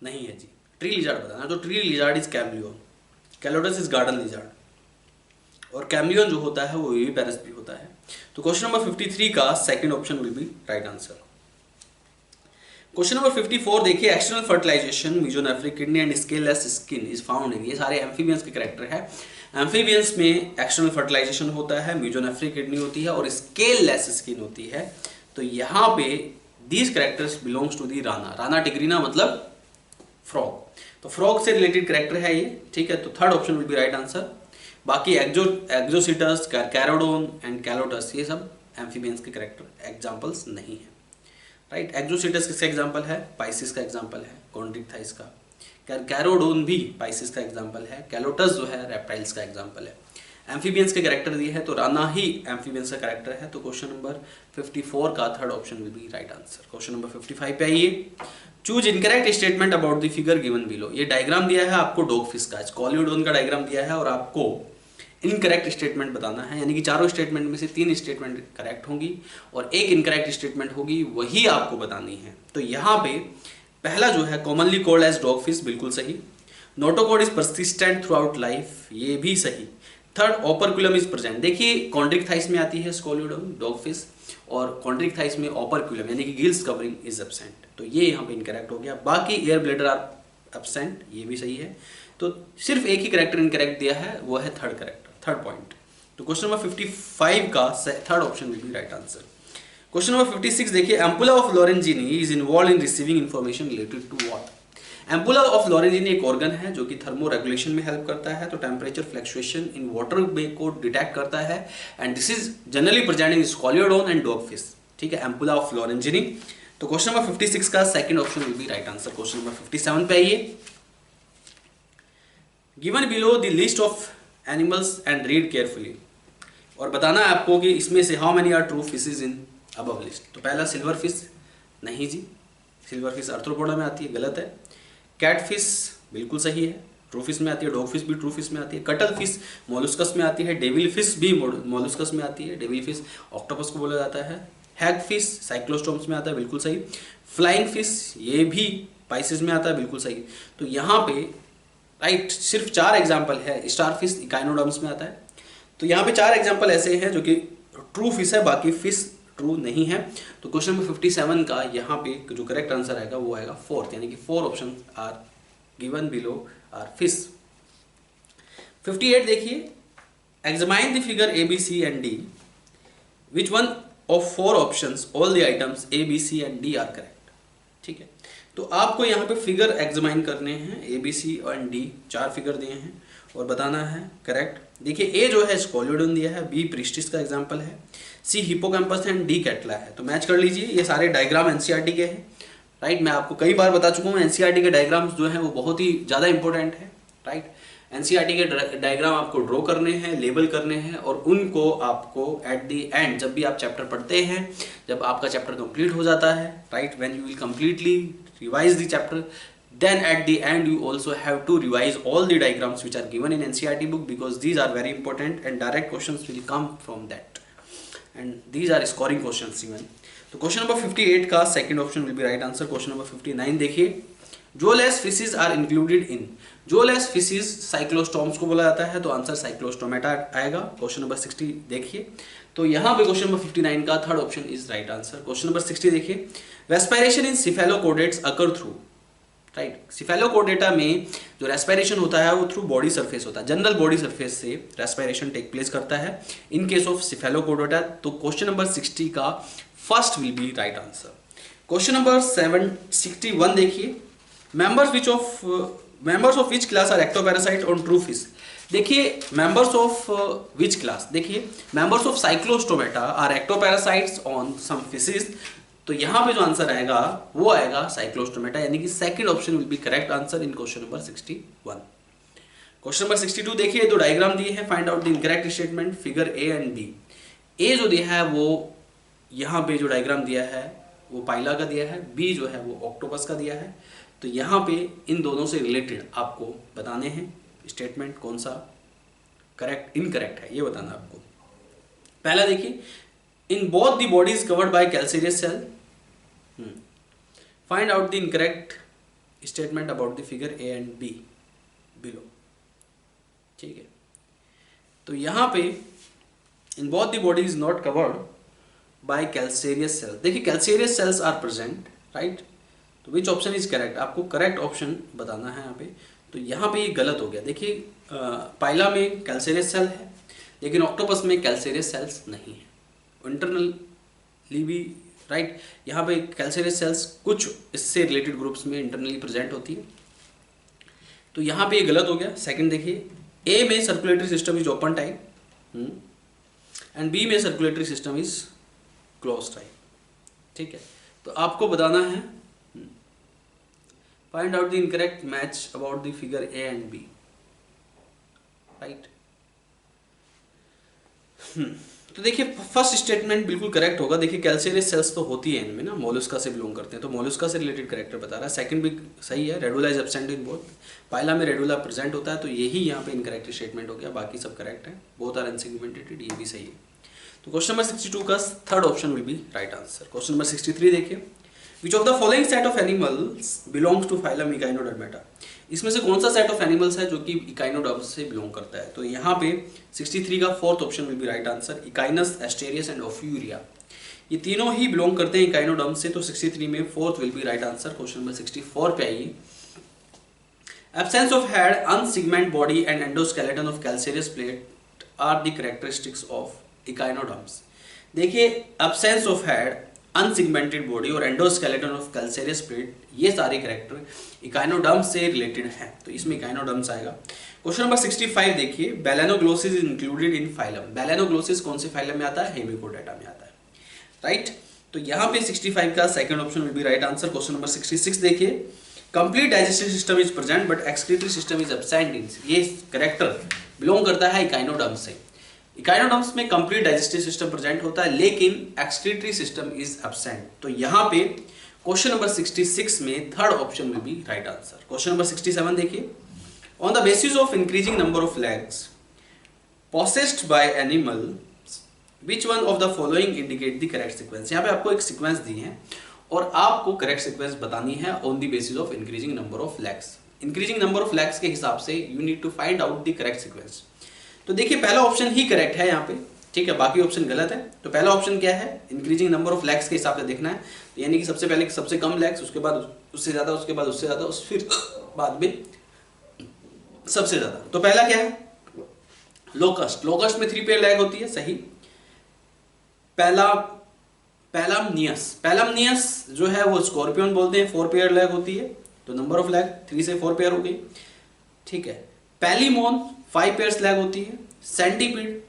नहीं है जी। ट्री लिजार्ड बताना, तो tree lizard is chameleon, Calotes is garden lizard, और कैमलियन जो होता है वो विविपेरस भी होता है। तो क्वेश्चन नंबर 53 का second option will be right answer. Question number 54 देखिए, external fertilisation mesonephric kidney and scaleless skin is found in, ये सारे एम्फीबियंस के कैरेक्टर है। एम्फीबियंस में एक्सटर्नल फर्टिलाइजेशन होता है, मीजोनेफ्रिक किडनी होती है और स्केललेस स्किन होती है। तो यहाँ पे these characters belongs to the Rana. Rana tigrina मतलब फ्रॉग, तो फ्रॉग से रिलेटेड कैरेक्टर है ये, ठीक है। तो third option will be right answer. बाकी एक्जोसिटस, कैरोडोन एंड कैलोटस ये सब एम्फीबियंस के कैरेक्टर एग्जांपल्स नहीं है, राइट। एक्जोसिटस किसका एग्जांपल है? पाइसिस का एग्जांपल है, कॉन्ड्रिक्थाइस का। कैरोडोन भी पाइसिस का एग्जांपल है। कैलोटस जो है रेप्टाइल्स का एग्जांपल है। एम्फीबियंस के कैरेक्टर दिए हैं तो राना ही एम्फीबियंस का कैरेक्टर है। तो क्वेश्चन नंबर 54 का third option will be right answer. Question number 55 पे आइए, choose incorrect statement about the figure given below. ये डायग्राम दिया है आपको डॉग फिश का, स्कॉलियोडोन का डायग्राम दिया है और आपको इनकरेक्ट स्टेटमेंट बताना है, यानी कि चारों स्टेटमेंट में से 3 स्टेटमेंट करेक्ट होंगी और एक इनकरेक्ट स्टेटमेंट होगी, वही आपको बतानी है। तो यहाँ पे पहला जो है commonly called as dog fish, बिल्कुल सही। Notochord is persistent throughout life, ये भी सही। Third, operculum is present. देखिए कॉन्ड्रिक्थाइस में आती है स्कॉलियोडोन डॉग फिश, और कॉन्ड्रिक्थाइस में ओपरक्यूलम यानी कि गिल्स कवरिंग इज एब्सेंट, तो ये यहाँ पे इनकरेक्ट हो गया। बाकी एयर ब्लेडर आर एब्सेंट, ये भी सही है। तो सिर्फ एक ही करेक्टर इनकरेक्ट दिया है, वो है थर्ड करेक्टर, थर्ड पॉइंट। तो क्वेश्चन नंबर 55 का third option will be right answer. Question number 56 देखिए, ampulla of Lorenzini is involve in receiving information related to what. Ampulla of Lorenzini एक ऑर्गन है जो कि थर्मो रेगुलेशन में हेल्प करता है, तो टेम्परेचर फ्लक्चुएशन इन वाटर को डिटेक्ट करता है, and this is generally present in Scoliodon and dog fish, ठीक है, एम्पुला ऑफ लोरेंजिनी। तो क्वेश्चन नंबर 56 का second option will be right answer. Question number 57 पे आइए, given below the list of animals and read carefully, और बताना है आपको कि इसमें से how many are true fishes in above list. तो पहला सिल्वर फिश, नहीं जी, सिल्वर फिश आर्थ्रोपोडा में आती है, गलत है। कैट फिश बिल्कुल सही है, ट्रू फिश में आती है। डॉग फिश भी ट्रू फिश में आती है। कटल फिश मोलस्कस में आती है। डेविल फिश भी मोलस्कस में आती है, डेविल फिश ऑक्टोपस को बोला जाता है। हैग फिश साइक्लोस्टोम्स में आता है, बिल्कुल सही। फ्लाइंग फिश ये भी पाइसिस में आता है, बिल्कुल सही। तो यहाँ पे राइट सिर्फ 4 एग्जाम्पल है। स्टार फिश इकाइनोडर्म्स में आता है। तो यहाँ पे 4 एग्जाम्पल ऐसे हैं जो कि ट्रू फिश है, बाकी फिश ट्रू नहीं है। तो क्वेश्चन नंबर 57 का यहाँ पे जो करेक्ट आंसर आएगा वो आएगा फोर्थ, यानी कि 4 option are given below are fish. 58 देखिए, examine the figure A B C and D, which one of 4 options all the items A B C and D are correct, ठीक है। तो आपको यहाँ पे फिगर एग्जामाइन करने हैं, A B C and D 4 figure दिए हैं और बताना है करेक्ट। देखिए ए जो है स्कॉलियोडोन दिया है, बी प्रिस्टिस का एग्जांपल है, सी हिपोकैम्पस है एंड डी कैटला है। तो मैच कर लीजिए, ये सारे डायग्राम एनसीईआरटी के हैं, राइट। मैं आपको कई बार बता चुका हूँ एनसीईआरटी के डायग्राम्स जो हैं वो बहुत ही ज़्यादा इंपॉर्टेंट है, राइट। एनसीईआरटी के डायग्राम आपको ड्रॉ करने हैं, लेबल करने हैं, और उनको आपको एट द एंड जब भी आप चैप्टर पढ़ते हैं, जब आपका चैप्टर कंप्लीट हो जाता है, right, when you will completely revise the chapter, then at the end you also have to revise all the diagrams which are given in NCERT book, because these are very important and direct questions will come from that, and these are scoring questions even. तो क्वेश्चन नंबर 58 का second option will be right answer. Question number 59 देखिए, jawless fishes are included in. Jawless fishes cyclostomes को बोला जाता है, तो आंसर साइक्लोस्टोमेटा आएगा। क्वेश्चन नंबर 60 देखिए, तो यहाँ पे क्वेश्चन नंबर 59 का third option is right answer. Question number 60 देखिए, respiration in cephalochordates occur through, right. Cephalochordata में जो रेस्पिरेशन होता है वो थ्रू बॉडी सरफेस होता है, जनरल बॉडी सरफेस से रेस्पिरेशन टेक प्लेस करता है इन केस ऑफ सिफेलोकोडेटा। तो क्वेश्चन नंबर 60 का first will be right answer. Question number 61 देखिए, members of which class are ectoparasite on true fish. देखिए मेंबर्स ऑफ विच क्लास, देखिए members of Cyclostomata are ectoparasites on some fishes. तो यहाँ पे जो आंसर आएगा वो आएगा साइक्लोस्टोमेटा, यानी कि second option will be correct answer in question number 61। Question number 62 देखिए, दो डायग्राम दिए हैं, find out the incorrect statement figure A and B. A जो दिया है वो यहाँ पे जो डायग्राम दिया है वो पाइला का दिया है, बी जो है वो ऑक्टोपस का दिया है। तो यहाँ पे इन दोनों से रिलेटेड आपको बताने हैं स्टेटमेंट कौन सा करेक्ट इनकरेक्ट है, ये बताना आपको। पहला देखिए, in both the bodies covered by calcareous shell, find out the incorrect statement about the figure A and B below. ठीक है, तो यहाँ पे in both the body is not covered by calcareous shell. देखिए calcareous shells are present, right, तो विच ऑप्शन इज करेक्ट, आपको करेक्ट ऑप्शन बताना है यहाँ पे। तो यहाँ पे ये गलत हो गया। देखिए पाइला में कैल्सेरियस सेल है लेकिन ऑक्टोपस में कैल्सेरियस सेल्स नहीं है, इंटरनली भी, राइट। यहाँ पे कैल्सेरियस सेल्स कुछ इससे रिलेटेड ग्रुप्स में इंटरनली प्रेजेंट होती है, तो यहाँ पे ये गलत हो गया। सेकंड देखिए, ए में circulatory system is open type and B में circulatory system is close type. ठीक है, तो आपको बताना है find out the incorrect match about the figure A and B, right. तो देखिए फर्स्ट स्टेटमेंट बिल्कुल करेक्ट होगा। देखिए कैल्सेरियस सेल्स तो होती है इनमें ना, मोलस्का से बिलोंग करते हैं, तो मोलस्का से रिलेटेड करेक्टर बता रहा है। सेकंड भी सही है, radula is absent in both, Pila में रेडुला प्रेजेंट होता है, तो यही यहाँ पे इनकरेक्ट स्टेटमेंट हो गया, बाकी सब करेक्ट है, बोथ आर अनसेगमेंटेड, ये भी सही है। तो क्वेश्चन नंबर 62 का third option will be right answer. Question number 63 देखिए, which of the following set of animals belongs to phylum Echinodermata. इसमें से कौन सा सेट ऑफ एनिमल्स है जो कि इकाइनोडर्म्स से बिलोंग करता है। तो यहाँ पे 63 का fourth option will be right answer, Echinus, Asterias and Ophiura, ये तीनों ही बिलोंग करते हैं इकाइनोडर्म्स से, तो 63 में fourth will be right answer. Question number 64 पे आइए, absence of head, unsegment body and endoskeleton of calcareous plate are the characteristics of echinoderms. देखिए absence of head, unsegmented body और एंडोस्केलेटन ऑफ कैल्सेरियस प्लेट, ये सारे कैरेक्टर इकाइनोडर्म्स से रिलेटेड हैं, तो इसमें इकाइनोडर्म्स आएगा। क्वेश्चन नंबर 65 देखिए, बेलेनोग्लोसिस इज इंक्लूडेड इन फाइलम। बेलेनोग्लोसिस कौन से फाइलम में आता है, हेमिकोडेटा में आता है, राइट। तो यहाँ पे 65 का second option will be right answer. Question number 66 देखिए, complete digestive system is present but excretory system is absent इन, ये कैरेक्टर बिलोंग करता है इकाइनोडर्म्स से। इकाइनोडर्म्स में कंप्लीट डाइजेस्टिव सिस्टम प्रेजेंट होता है लेकिन एक्सक्रीटरी सिस्टम इज एब्सेंट, तो यहाँ पे क्वेश्चन नंबर 66 में third option will be right answer. Question number 67 देखिए, on the basis of increasing number of legs possessed by animals which one of the following indicate the correct sequence। यहाँ पे आपको एक सीक्वेंस दी है और आपको करेक्ट सीक्वेंस बतानी है on the basis of increasing number of legs. Increasing number of legs के हिसाब से you need to find out the correct sequence. तो देखिए पहला ऑप्शन ही करेक्ट है यहाँ पे, ठीक है, बाकी ऑप्शन गलत है। तो पहला ऑप्शन क्या है, इंक्रीजिंग नंबर ऑफ लेग्स के हिसाब से देखना है, तो यानी कि सबसे पहले सबसे कम लेग्स, उसके बाद उससे ज्यादा, उसके बाद उससे ज्यादा, फिर बाद में सबसे ज्यादा। तो पहला क्या है, लोकस्ट। लोकस्ट में 3 पेयर लेग होती है, सही। पैलामनियस जो है वो स्कॉर्पियन बोलते हैं, 4 पेयर लेग होती है, तो नंबर ऑफ लेग 3 से 4 पेयर हो गई, ठीक है। पैलीमोन 5 पेयर्स लेग होती है। सेंटीपीड,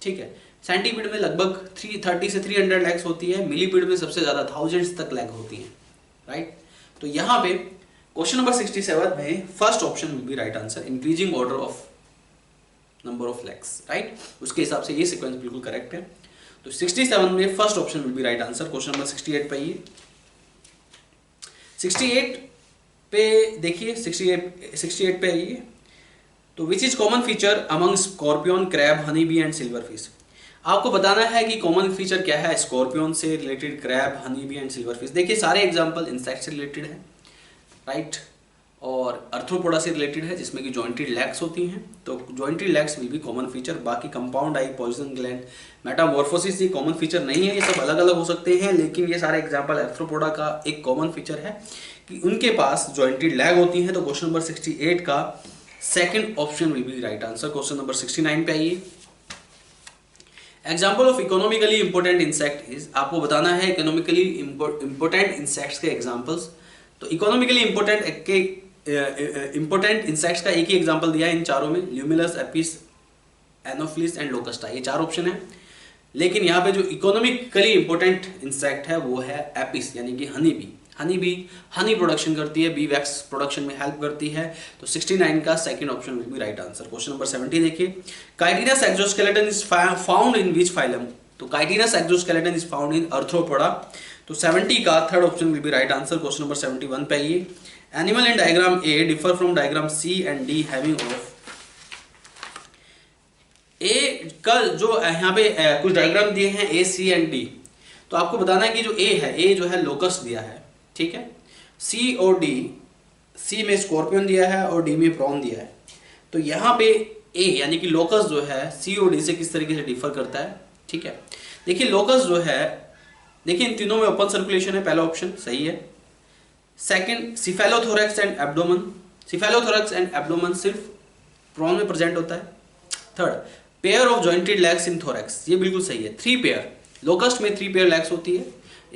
ठीक है, सेंटीपीड में लगभग 330 से 300 लेग्स होती है। मिलीपीड में सबसे ज्यादा थाउजेंड्स तक लेग होती है, राइट। तो यहाँ पे क्वेश्चन नंबर 67 में first option will be right answer, increasing order of number of legs, right. उसके हिसाब से ये सीक्वेंस बिल्कुल करेक्ट है। तो 67 में first option will be right answer. Question number 68 पे आइए, 68 पे देखिए, 68 पे आइए, तो which is common feature among scorpion, crab, honey bee and silver fish. आपको बताना है कि कॉमन फीचर क्या है स्कॉर्पियन से related, crab, honey bee and silver fish. देखिए सारे एग्जांपल इंसेक्ट से रिलेटेड है, राइट, और अर्थ्रोपोडा से रिलेटेड है जिसमें कि जॉइंटेड लेग्स होती हैं, तो jointed legs will be common feature. बाकी कंपाउंड आई, पॉइजन ग्लैंड, मेटामॉर्फोसिस ये कॉमन फीचर नहीं है, ये सब अलग अलग हो सकते हैं, लेकिन ये सारे एग्जांपल अर्थ्रोपोडा का एक कॉमन फीचर है कि उनके पास जॉइंटेड लेग होती हैं। तो क्वेश्चन नंबर 68 का second option will be right answer. Question number 69 पे आइए, example of economically important insect is, आपको बताना है इकोनॉमिकली इंपोर्टेंट इंसेक्ट्स के एग्जाम्पल्स। तो इकोनॉमिकली इंपोर्टेंट इंसेक्ट्स का एक ही एग्जाम्पल दिया है इन चारों में, ल्यूमिनस, एपिस, एनोफिलिस एंड लोकस्टा, ये 4 ऑप्शन है। लेकिन यहाँ पे जो इकोनॉमिकली इंपोर्टेंट इंसेक्ट है वो है एपिस, यानी कि honey bee. Honey bee honey production करती है, बी वैक्स प्रोडक्शन में हेल्प करती है। तो 69 का second option will be right answer. Question number 70 देखिए, chitinous exoskeleton is found in which phylum. तो chitinous exoskeleton is found in Arthropoda. तो 70 का third option will be right answer. Question number 71 पे आइए, animal in diagram A differ from diagram C and D having of. A का जो यहाँ पे कुछ डायग्राम दिए हैं ए, सी एंड डी, तो आपको बताना है कि जो ए है, ए जो है लोकस्ट दिया है, ठीक है, सी और डी, सी में स्कॉर्पियन दिया है और डी में प्रॉन दिया है। तो यहाँ पे ए यानी कि लोकस जो है सी और डी से किस तरीके से डिफर करता है, ठीक है। देखिए लोकस जो है, देखिए इन तीनों में ओपन सर्कुलेशन है, पहला ऑप्शन सही है। Second cephalothorax and abdomen, cephalothorax and abdomen सिर्फ प्रॉन में प्रेजेंट होता है। Third pair of jointed legs in thorax, ये बिल्कुल सही है, 3 पेयर, लोकस्ट में 3 पेयर लेग्स होती है,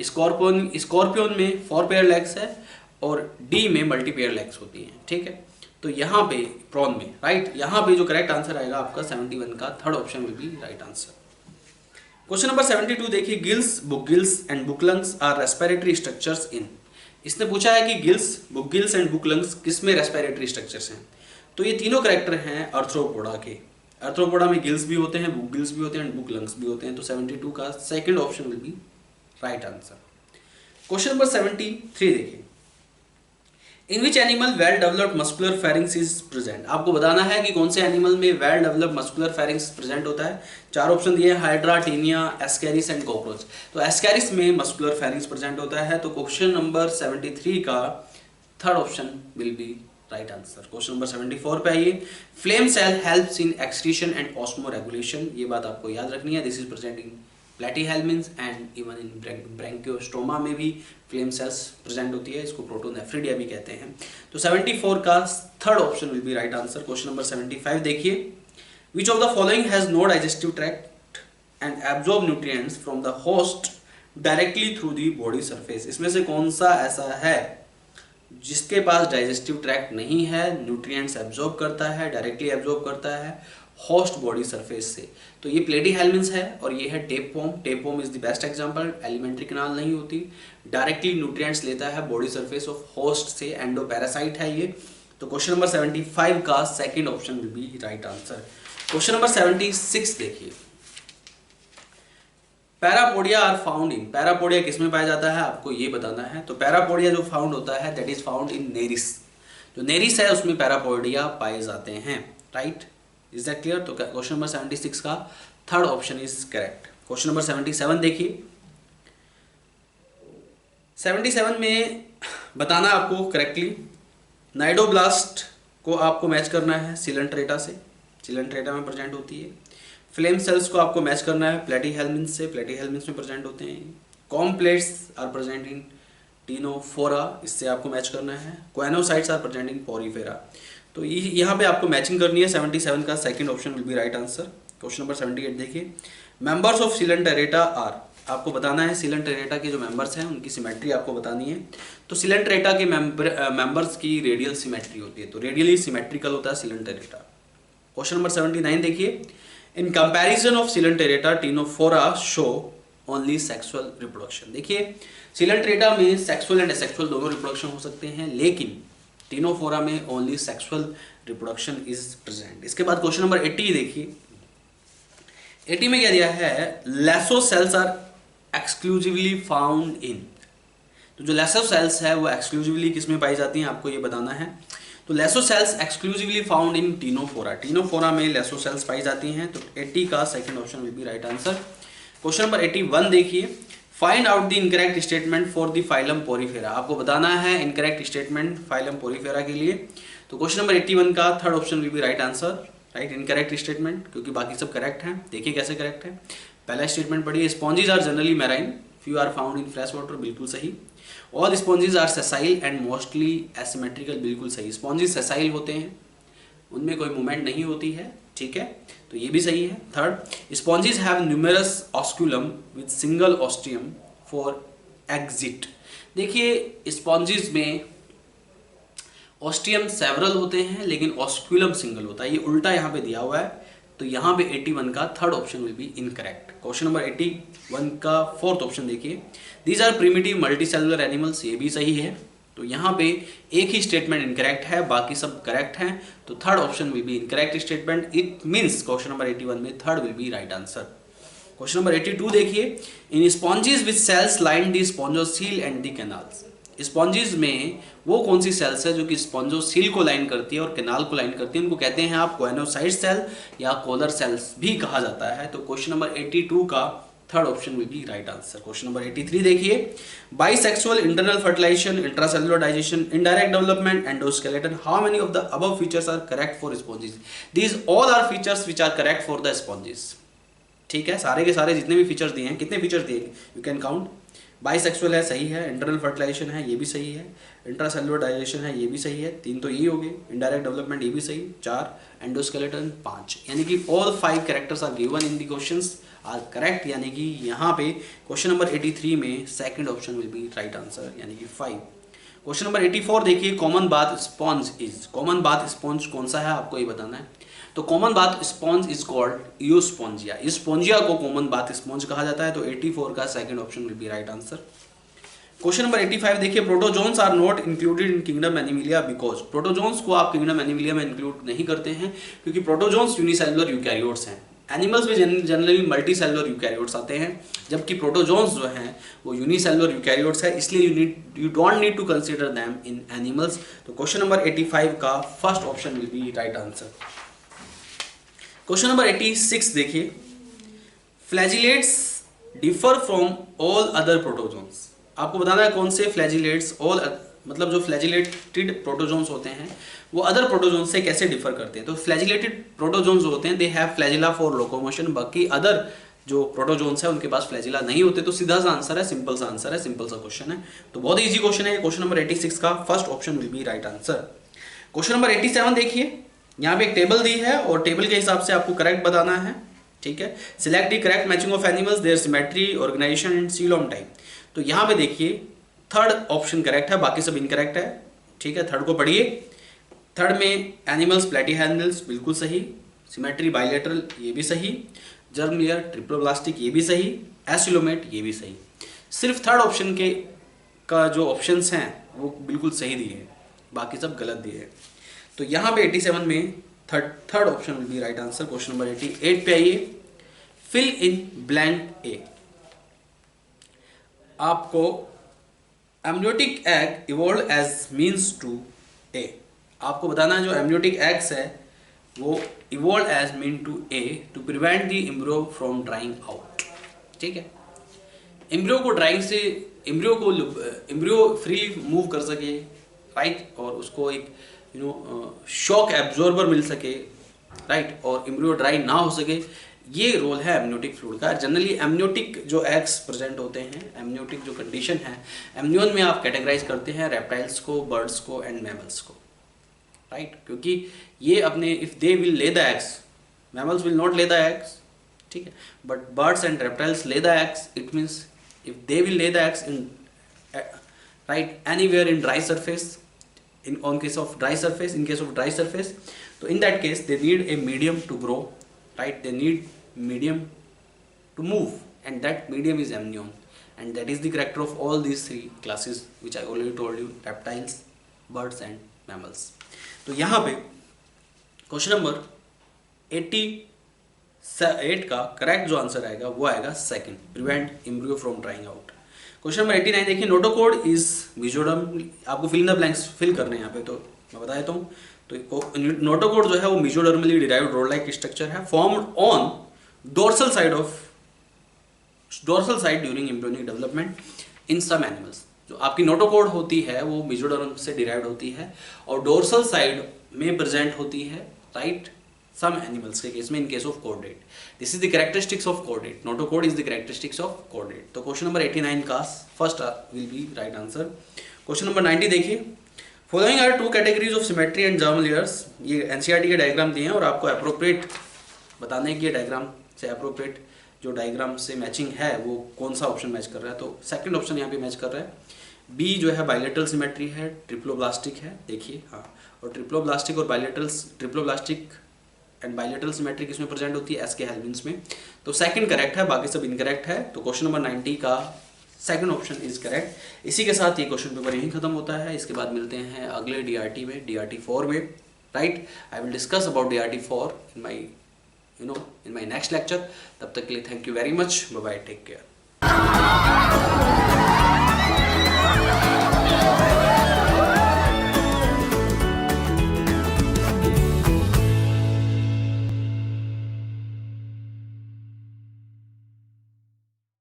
स्कॉर्पियन में 4 पेयर लेग्स है और डी में मल्टी पेयर लेग्स होती हैं, ठीक है। तो यहाँ पे प्रॉन में राइट, यहाँ पे जो करेक्ट आंसर आएगा आपका 71 का third option will be right answer. Question number 72 देखिए, gills, book gills and book lungs are respiratory structures in. इसने पूछा है कि गिल्स, बुकगिल्स एंड बुकलंग्स किस में रेस्पिरेटरी स्ट्रक्चर्स हैं। तो ये तीनों करेक्टर हैं आर्थ्रोपोडा के। आर्थ्रोपोडा में गिल्स भी होते हैं, बुकगिल्स भी होते हैं, बुक लंग्स भी होते हैं। तो 72 का second option will be right answer. Question number 73 देखिए, in which animal well developed muscular pharynx is present. आपको बताना है कि कौन से एनिमल में well developed muscular pharynx present होता है। 4 ऑप्शन दिए हैं, Hydra, Taenia, Ascaris and cockroach. तो एस्केरिस में मस्कुलर फेरिंग्स प्रेजेंट होता है। तो क्वेश्चन नंबर 73 का third option will be right answer. Question number 74 पे आइए, flame cell helps in excretion and osmoregulation. ये बात आपको याद रखनी है, this is present in Platyhelminthes and even in Branchiostoma में भी फ्लेम सेल्स प्रेजेंट होती है, इसको प्रोटोनेफ्रिडिया भी कहते हैं। तो 74 का third option will be right answer. Question number 75 देखिए, which of the following has no digestive tract and absorb nutrients from the host directly through the body surface. इसमें से कौन सा ऐसा है जिसके पास डाइजेस्टिव ट्रैक्ट नहीं है, न्यूट्रिएंट्स एब्जॉर्ब करता है, डायरेक्टली एब्जॉर्ब करता है होस्ट बॉडी सरफेस से। तो ये प्लेटीहेल्मिन्स है और ये है tapeworm. Tapeworm is the best example, alimentary canal नहीं होती, डायरेक्टली न्यूट्रिएंट्स लेता है बॉडी सरफेस ऑफ होस्ट से, एंडोपैरासाइट है ये। तो क्वेश्चन नंबर 75 का second option will be right answer. Question number 76 देखिए, parapodia are found in. Parapodia किस में पाया जाता है आपको ये बताना है। तो पैरापोडिया जो फाउंड होता है that is found in Nereis. जो नेरिस है उसमें पैरापोडिया पाए जाते हैं, राइट, इज दैट क्लियर। तो क्वेश्चन नंबर 76 का third option is correct. Question number 77 देखिए, 77 में बताना आपको करेक्टली, नाइडोब्लास्ट को आपको मैच करना है सिलेंट्रेटा से, सिलेंट्रेटा में प्रेजेंट होती है। फ्लेम सेल्स को आपको मैच करना है प्लेटीहेल्मिन्स से, प्लेटीहेल्मिन्स में प्रेजेंट होते हैं। Comb plates are present in Ctenophora, इससे आपको मैच करना है। Choanocytes are present in Porifera. तो यहाँ पे आपको मैचिंग करनी है। 77 का second option will be right answer. Question number 78 देखिए, मेंबर्स ऑफ सिलेंट्रेटा आर। आपको बताना है सिलेंट्रेटा के जो मेंबर्स हैं उनकी सिमेट्री आपको बतानी है। तो सिलेंट्रेटा के मेंबर्स की रेडियल सिमेट्री होती है, तो रेडियली सिमेट्रिकल होता है सिलेंट्रेटा। क्वेश्चन नंबर 79 देखिए, in comparison of Coelenterata Ctenophora show only sexual reproduction. देखिए सिलेंट्रेटा में सेक्सुअल एंड एसेक्सुअल दोनों रिप्रोडक्शन हो सकते हैं, लेकिन टीनोफोरा में only sexual reproduction is present. इसके बाद क्वेश्चन नंबर 80 देखिए, 80 में क्या दिया है, lasso cells are exclusively found in. तो जो लेसो सेल्स है वो एक्सक्लूसिवली किस में पाई जाती हैं आपको ये बताना है। तो lasso cells exclusively found in Ctenophora, Ctenophora में लेसो सेल्स पाई जाती हैं। तो 80 का second option will be right answer. Question number 81 देखिए, find out the incorrect statement for the phylum Porifera. आपको बताना है इनकरेक्ट स्टेटमेंट फाइलम पोरीफेरा के लिए। तो क्वेश्चन नंबर 81 का third option will be right answer, right, incorrect statement, क्योंकि बाकी सब करेक्ट हैं। देखिए कैसे करेक्ट है। पहला स्टेटमेंट पढ़िए, sponges are generally marine, few are found in fresh water, बिल्कुल सही। All sponges are sessile and mostly asymmetrical, बिल्कुल सही। स्पॉन्जेस सेसाइल होते हैं, उनमें कोई मूवमेंट नहीं होती है, ठीक है, तो ये भी सही है। Third, sponges have numerous osculum with single ostium for exit. देखिए स्पॉन्जेस में ऑस्टियम सेवरल होते हैं लेकिन ऑस्क्यूलम सिंगल होता है, ये उल्टा यहाँ पे दिया हुआ है। तो यहाँ पे 81 का third option will be incorrect. Question number 81 का फोर्थ ऑप्शन देखिए, these are primitive multicellular animals, ये भी सही है। तो यहाँ पे एक ही स्टेटमेंट इनकरेक्ट है, बाकी सब करेक्ट हैं। तो third option will be incorrect statement, it means question number 81 में third will be right answer. Question number 82 देखिए, in sponges with cells line the spongocoel and the canals. Sponges में वो कौन सी सेल्स है जो कि स्पॉन्जोसील को लाइन करती है और कैनाल को लाइन करती है, उनको कहते हैं आप कोएनोसाइट सेल या कोलर सेल्स भी कहा जाता है। तो क्वेश्चन नंबर 82 का third option will be right answer. Question number 83 देखिए, bisexual, internal fertilization, intracellular digestion, indirect development, endoskeleton, how many of the above features are correct for sponges? These all are features which are correct for the sponges. ठीक है, सारे के सारे जितने भी फीचर्स दिए हैं, कितने फीचर्स दिए यू कैन काउंट। बाइसेक्सुअल है, सही है। इंटरनल फर्टिलाइजेशन है, ये भी सही है। इंट्रासेलुलर डाइजेशन है, ये भी सही है। 3 तो यही हो गए। इनडायरेक्ट डेवलपमेंट ये भी सही। 4 एंडोस्केलेटन 5, यानी कि all 5 characters are given in the questions are correct, यानी कि यहाँ पे क्वेश्चन नंबर 83 में second option will be right answer, यानी कि 5। क्वेश्चन नंबर 84 देखिए, common bath sponge is. Common bath sponge कौन सा है आपको ये बताना है। तो common bath sponge is called Euspongia. Euspongia को कॉमन बाथ स्पॉन्ज कहा जाता है। तो 84 का second option will be right answer. Question number 85 देखिए, protozoans are not included in kingdom Animalia because. Protozoans को आप किंगडम एनिमिलिया में इंक्लूड नहीं करते हैं क्योंकि प्रोटोजोन्स यूनिसेलुलर यूकैरियोट्स हैं। एनिमल्स में जनरली मल्टी सेलुलर यूकैरियोट्स आते हैं, जबकि प्रोटोजोन्स जो हैं वो यूनिसेलुलर यूकैरियोट्स है, इसलिए you don't need to consider them in animals. तो क्वेश्चन नंबर 85 का first option will be right answer. Question number 86 देखिए, flagellates differ from all other protozoans. आपको बताना है कौन से फ्लैजिलेट्स, ऑल मतलब जो फ्लैजिलेटेड प्रोटोजोन्स होते हैं वो अदर प्रोटोजोन्स से कैसे डिफर करते हैं। तो फ्लैजिलेटेड प्रोटोजोन्स होते हैं they have flagella for locomotion, बाकी अदर जो प्रोटोजोन्स है उनके पास फ्लैजिला नहीं होते। तो सीधा सा आंसर है, सिंपल सा आंसर है, सिंपल सा क्वेश्चन है। तो बहुत इजी क्वेश्चन है। क्वेश्चन नंबर 86 का first option will be right answer. Question number 87 देखिए, यहाँ पे एक टेबल दी है और टेबल के हिसाब से आपको करेक्ट बताना है। ठीक है, select the correct matching of animals, their symmetry, organisation and coelom type. तो यहाँ पे देखिए थर्ड ऑप्शन करेक्ट है, बाकी सब इनकरेक्ट है। ठीक है, थर्ड को पढ़िए। थर्ड में एनिमल्स प्लेटीहेल्मिन्थ्स बिल्कुल सही, सिमेट्री बाइलेटरल ये भी सही, जर्म लेयर ट्रिप्लोब्लास्टिक ये भी सही, एसिलोमेट ये भी सही। सिर्फ थर्ड ऑप्शन के का जो ऑप्शंस हैं वो बिल्कुल सही दिए हैं, बाकी सब गलत दिए हैं। तो यहाँ पे 87 में third option will be right answer. Question number 88 पे आइए, फिल इन ब्लैंक ए। आपको amniotic egg evolve as means to A. आपको बताना है जो एमनियोटिक एग्स है वो evolve as mean to A to prevent the embryo from drying out. ठीक है, एम्ब्रियो को ड्राइंग से एम्ब्रियो फ्रीली मूव कर सके, राइट, और उसको एक शॉक एब्जॉर्बर मिल सके, राइट, और एम्ब्रियो ड्राई ना हो सके, ये रोल है एमनियोटिक फ्लूइड का। जनरली एमनियोटिक जो एग्स प्रेजेंट होते हैं, एमनियोटिक जो कंडीशन है, एमनियन में आप कैटेगराइज करते हैं रेप्टाइल्स को, बर्ड्स को एंड मैमल्स को, राइट, क्योंकि ये अपने if they will lay the eggs, mammals will not ले द एग्स, ठीक है, बट बर्ड्स एंड रेप्टाइल्स ले the eggs, it means if they will lay the eggs in right anywhere in dry surface, in case of dry surface, so in that case they need a medium to grow, right, they need medium to move, and that medium is amnion, and that is the character of all these three classes which I already told you, reptiles, birds and mammals. तो यहाँ पे क्वेश्चन नंबर 88 का करेक्ट जो आंसर आएगा वो आएगा second, prevent embryo from drying out. Question number 89 देखिए, नोटोकोड इज मेसोडर्म। आपको fill in the blanks fill करने हैं यहाँ पे, तो मैं बता देता हूँ। तो नोटोकोड जो है वो mesodermally derived rod like structure है, formed on dorsal side during embryonic development in some animals. जो आपकी नोटोकोड होती है वो मेसोडर्म से डिराइव्ड होती है और डोर्सल साइड में प्रेजेंट होती है, राइट, सम एनिमल्स के केस में, in case of chordate. This is the characteristics of chordate, notochord is the characteristics of chordate. तो क्वेश्चन नंबर 89 का first will be right answer. Question number 90 देखिए, following are two categories of symmetry and germ layers. ये एनसीईआरटी के डायग्राम दिए हैं और आपको अप्रोप्रिएट बताने की डायग्राम से अप्रोप्रिएट जो डायग्राम से मैचिंग है वो कौन सा ऑप्शन मैच कर रहा है। तो सेकंड ऑप्शन यहाँ पे मैच कर रहा है। बी जो है बाइलेटरल सिमेट्री है, ट्रिप्लोब्लास्टिक है, देखिए, हाँ, और ट्रिप्लोब्लास्टिक और ट्रिप्लोब्लास्टिक एंड बाइलेटरल सिमेट्री किसमें प्रेजेंट होती है, एस के हेल्मिन्स में। तो सेकंड करेक्ट है, बाकी सब इनकरेक्ट है। तो क्वेश्चन नंबर 90 का सेकंड ऑप्शन इज करेक्ट। इसी के साथ ये क्वेश्चन पेपर यहीं खत्म होता है। इसके बाद मिलते हैं अगले DRT में, DRT 4 में, right. I will discuss about DRT 4 in my next lecture. तब तक के लिए thank you very much, bye bye, take care.